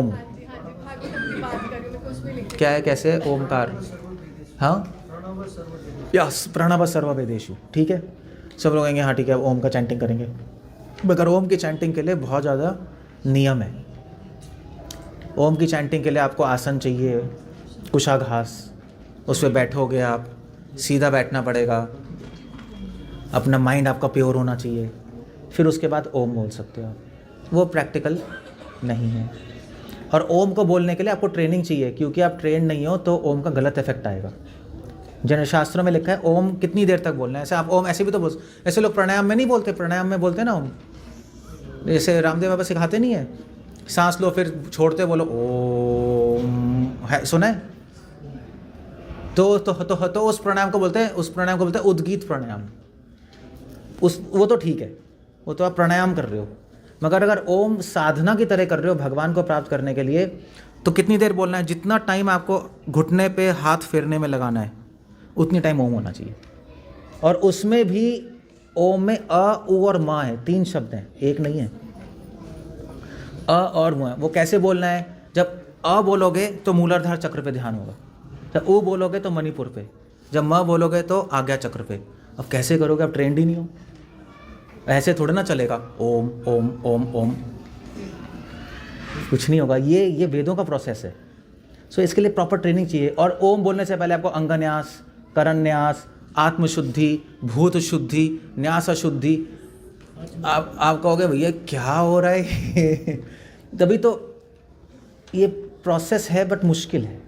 [SPEAKER 5] हाँ जी भागवत की बात कर रही हूँ, मैं कुछ भी लिखा
[SPEAKER 1] क्या है, कैसे ओमकार, हाँ यस प्रणव सर्व वेदेषु। ठीक है, सब लोग कहेंगे हाँ ठीक है ओम का चैंटिंग करेंगे, मगर ओम की चैंटिंग के लिए बहुत ज़्यादा नियम है। ओम की चैंटिंग के लिए आपको आसन चाहिए, कुशाघास, उस पर बैठोगे आप, सीधा बैठना पड़ेगा, अपना माइंड आपका प्योर होना चाहिए, फिर उसके बाद ओम बोल सकते हो आप। वो प्रैक्टिकल नहीं है। और ओम को बोलने के लिए आपको ट्रेनिंग चाहिए, क्योंकि आप ट्रेन नहीं हो तो ओम का गलत इफेक्ट आएगा। जैन शास्त्रों में लिखा है ओम कितनी देर तक बोलना है। ऐसे आप ओम ऐसे भी तो बोल, ऐसे लोग प्राणायाम में नहीं बोलते, प्राणायाम में बोलते ना ओम, जैसे रामदेव बाबा सिखाते नहीं है, सांस लो फिर छोड़ते बोलो ओम, है सुना है? तो उस प्राणायाम को बोलते हैं उद्गीत प्राणायाम। वो तो ठीक है, वो तो आप प्राणायाम कर रहे हो। मगर अगर ओम साधना की तरह कर रहे हो भगवान को प्राप्त करने के लिए, तो कितनी देर बोलना है? जितना टाइम आपको घुटने पे हाथ फेरने में लगाना है उतनी टाइम ओम होना चाहिए। और उसमें भी ओम में अ, उ और म है, 3 शब्द हैं, एक नहीं है। अ और म है। वो कैसे बोलना है? जब अ बोलोगे तो मूलाधार चक्र पे ध्यान होगा, जब उ बोलोगे तो मणिपुर पे, जब म बोलोगे तो आज्ञा चक्र पे। अब कैसे करोगे? अब ट्रेंड ही नहीं हो, ऐसे थोड़ा ना चलेगा ओम ओम ओम ओम, कुछ नहीं होगा। ये वेदों का प्रोसेस है। सो इसके लिए प्रॉपर ट्रेनिंग चाहिए। और ओम बोलने से पहले आपको अंगन्यास, करन्यास, आत्मशुद्धि, भूत शुद्धि, न्यास शुद्धि। आप कहोगे भैया क्या हो रहा है तभी तो ये प्रोसेस है, बट मुश्किल है।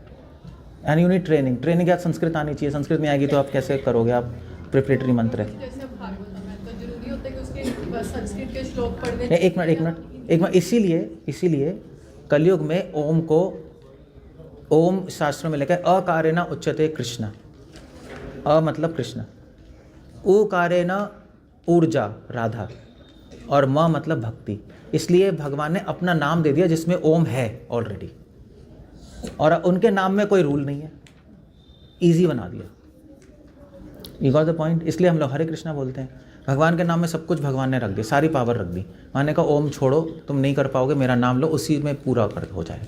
[SPEAKER 1] And you need training. Training के बाद संस्कृत आनी चाहिए। संस्कृत नहीं आएगी तो आप कैसे करोगे? आप प्रिपरेटरी मंत्र है।
[SPEAKER 5] जैसे भागवतम है तो जरूरी होता है कि उसके संस्कृत के श्लोक पढ़ने।
[SPEAKER 1] एक मिनट। इसीलिए कलयुग में ओम को, ओम शास्त्रों में लिखा है अकारेण उच्यते कृष्ण। अ मतलब कृष्ण, उकारेण ऊर्जा राधा, और म मतलब भक्ति। इसलिए भगवान ने अपना नाम दे दिया जिसमें ओम है ऑलरेडी, और उनके नाम में कोई रूल नहीं है, इजी बना दिया। You got the point? इसलिए हम लोग हरे कृष्णा बोलते हैं। भगवान के नाम में सब कुछ भगवान ने रख दिया, सारी पावर रख दी। माने का ओम छोड़ो, तुम नहीं कर पाओगे, मेरा नाम लो, उसी में पूरा कर हो जाए।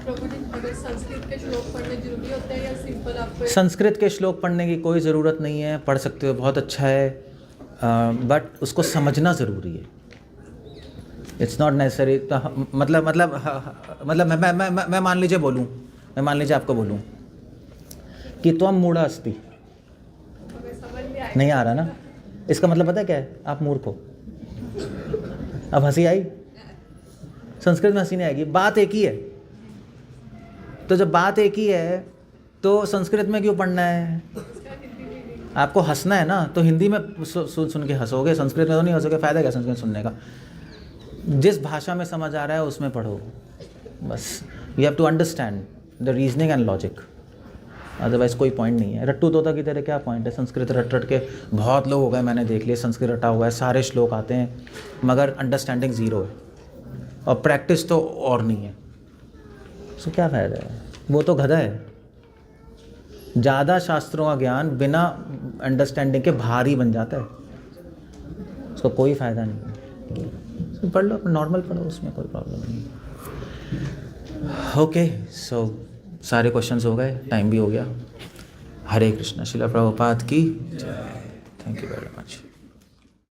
[SPEAKER 5] प्रभु जी, अगर संस्कृत के श्लोक पढ़ने जरूरी होते हैं या सिंपल आपको?
[SPEAKER 1] संस्कृत के श्लोक पढ़ने की कोई ज़रूरत नहीं है, पढ़ सकते हो, बहुत अच्छा है, बट उसको समझना ज़रूरी है। It's not necessary. मतलब मैं मान लीजिए बोलूँ, मैं मान लीजिए आपको बोलूँ कि त्वम मूढ़ अस्ति,
[SPEAKER 5] समझ में आए
[SPEAKER 1] नहीं आ रहा ना? इसका मतलब पता है क्या है? आप मूर्ख हो। अब हंसी आई? संस्कृत में हंसी नहीं आएगी, बात एक ही है। तो जब बात एक ही है तो संस्कृत में क्यों पढ़ना है? आपको हंसना है ना, तो हिंदी में सुन के हंसोगे, संस्कृत में तो नहीं हंसोगे। फ़ायदा क्या संस्कृत सुनने का? जिस भाषा में समझ आ रहा है उसमें पढ़ो बस। You have to understand the reasoning and logic, otherwise कोई पॉइंट नहीं है। रट्टू तोता की तरह क्या पॉइंट है? संस्कृत रट के बहुत लोग हो गए, मैंने देख लिया, संस्कृत रटा हुआ है, सारे श्लोक आते हैं, मगर अंडरस्टैंडिंग ज़ीरो है, और प्रैक्टिस तो और नहीं है। सो क्या फ़ायदा है? वो तो गधा है। ज़्यादा शास्त्रों का ज्ञान बिना अंडरस्टैंडिंग के भारी बन जाता है, उसको कोई फ़ायदा नहीं है। So, पढ़ लो, नॉर्मल पढ़ो, उसमें कोई प्रॉब्लम नहीं। ओके, सो सारे क्वेश्चंस हो गए, टाइम भी हो गया। हरे कृष्णा। श्रील प्रभुपाद की जय। Thank you very much.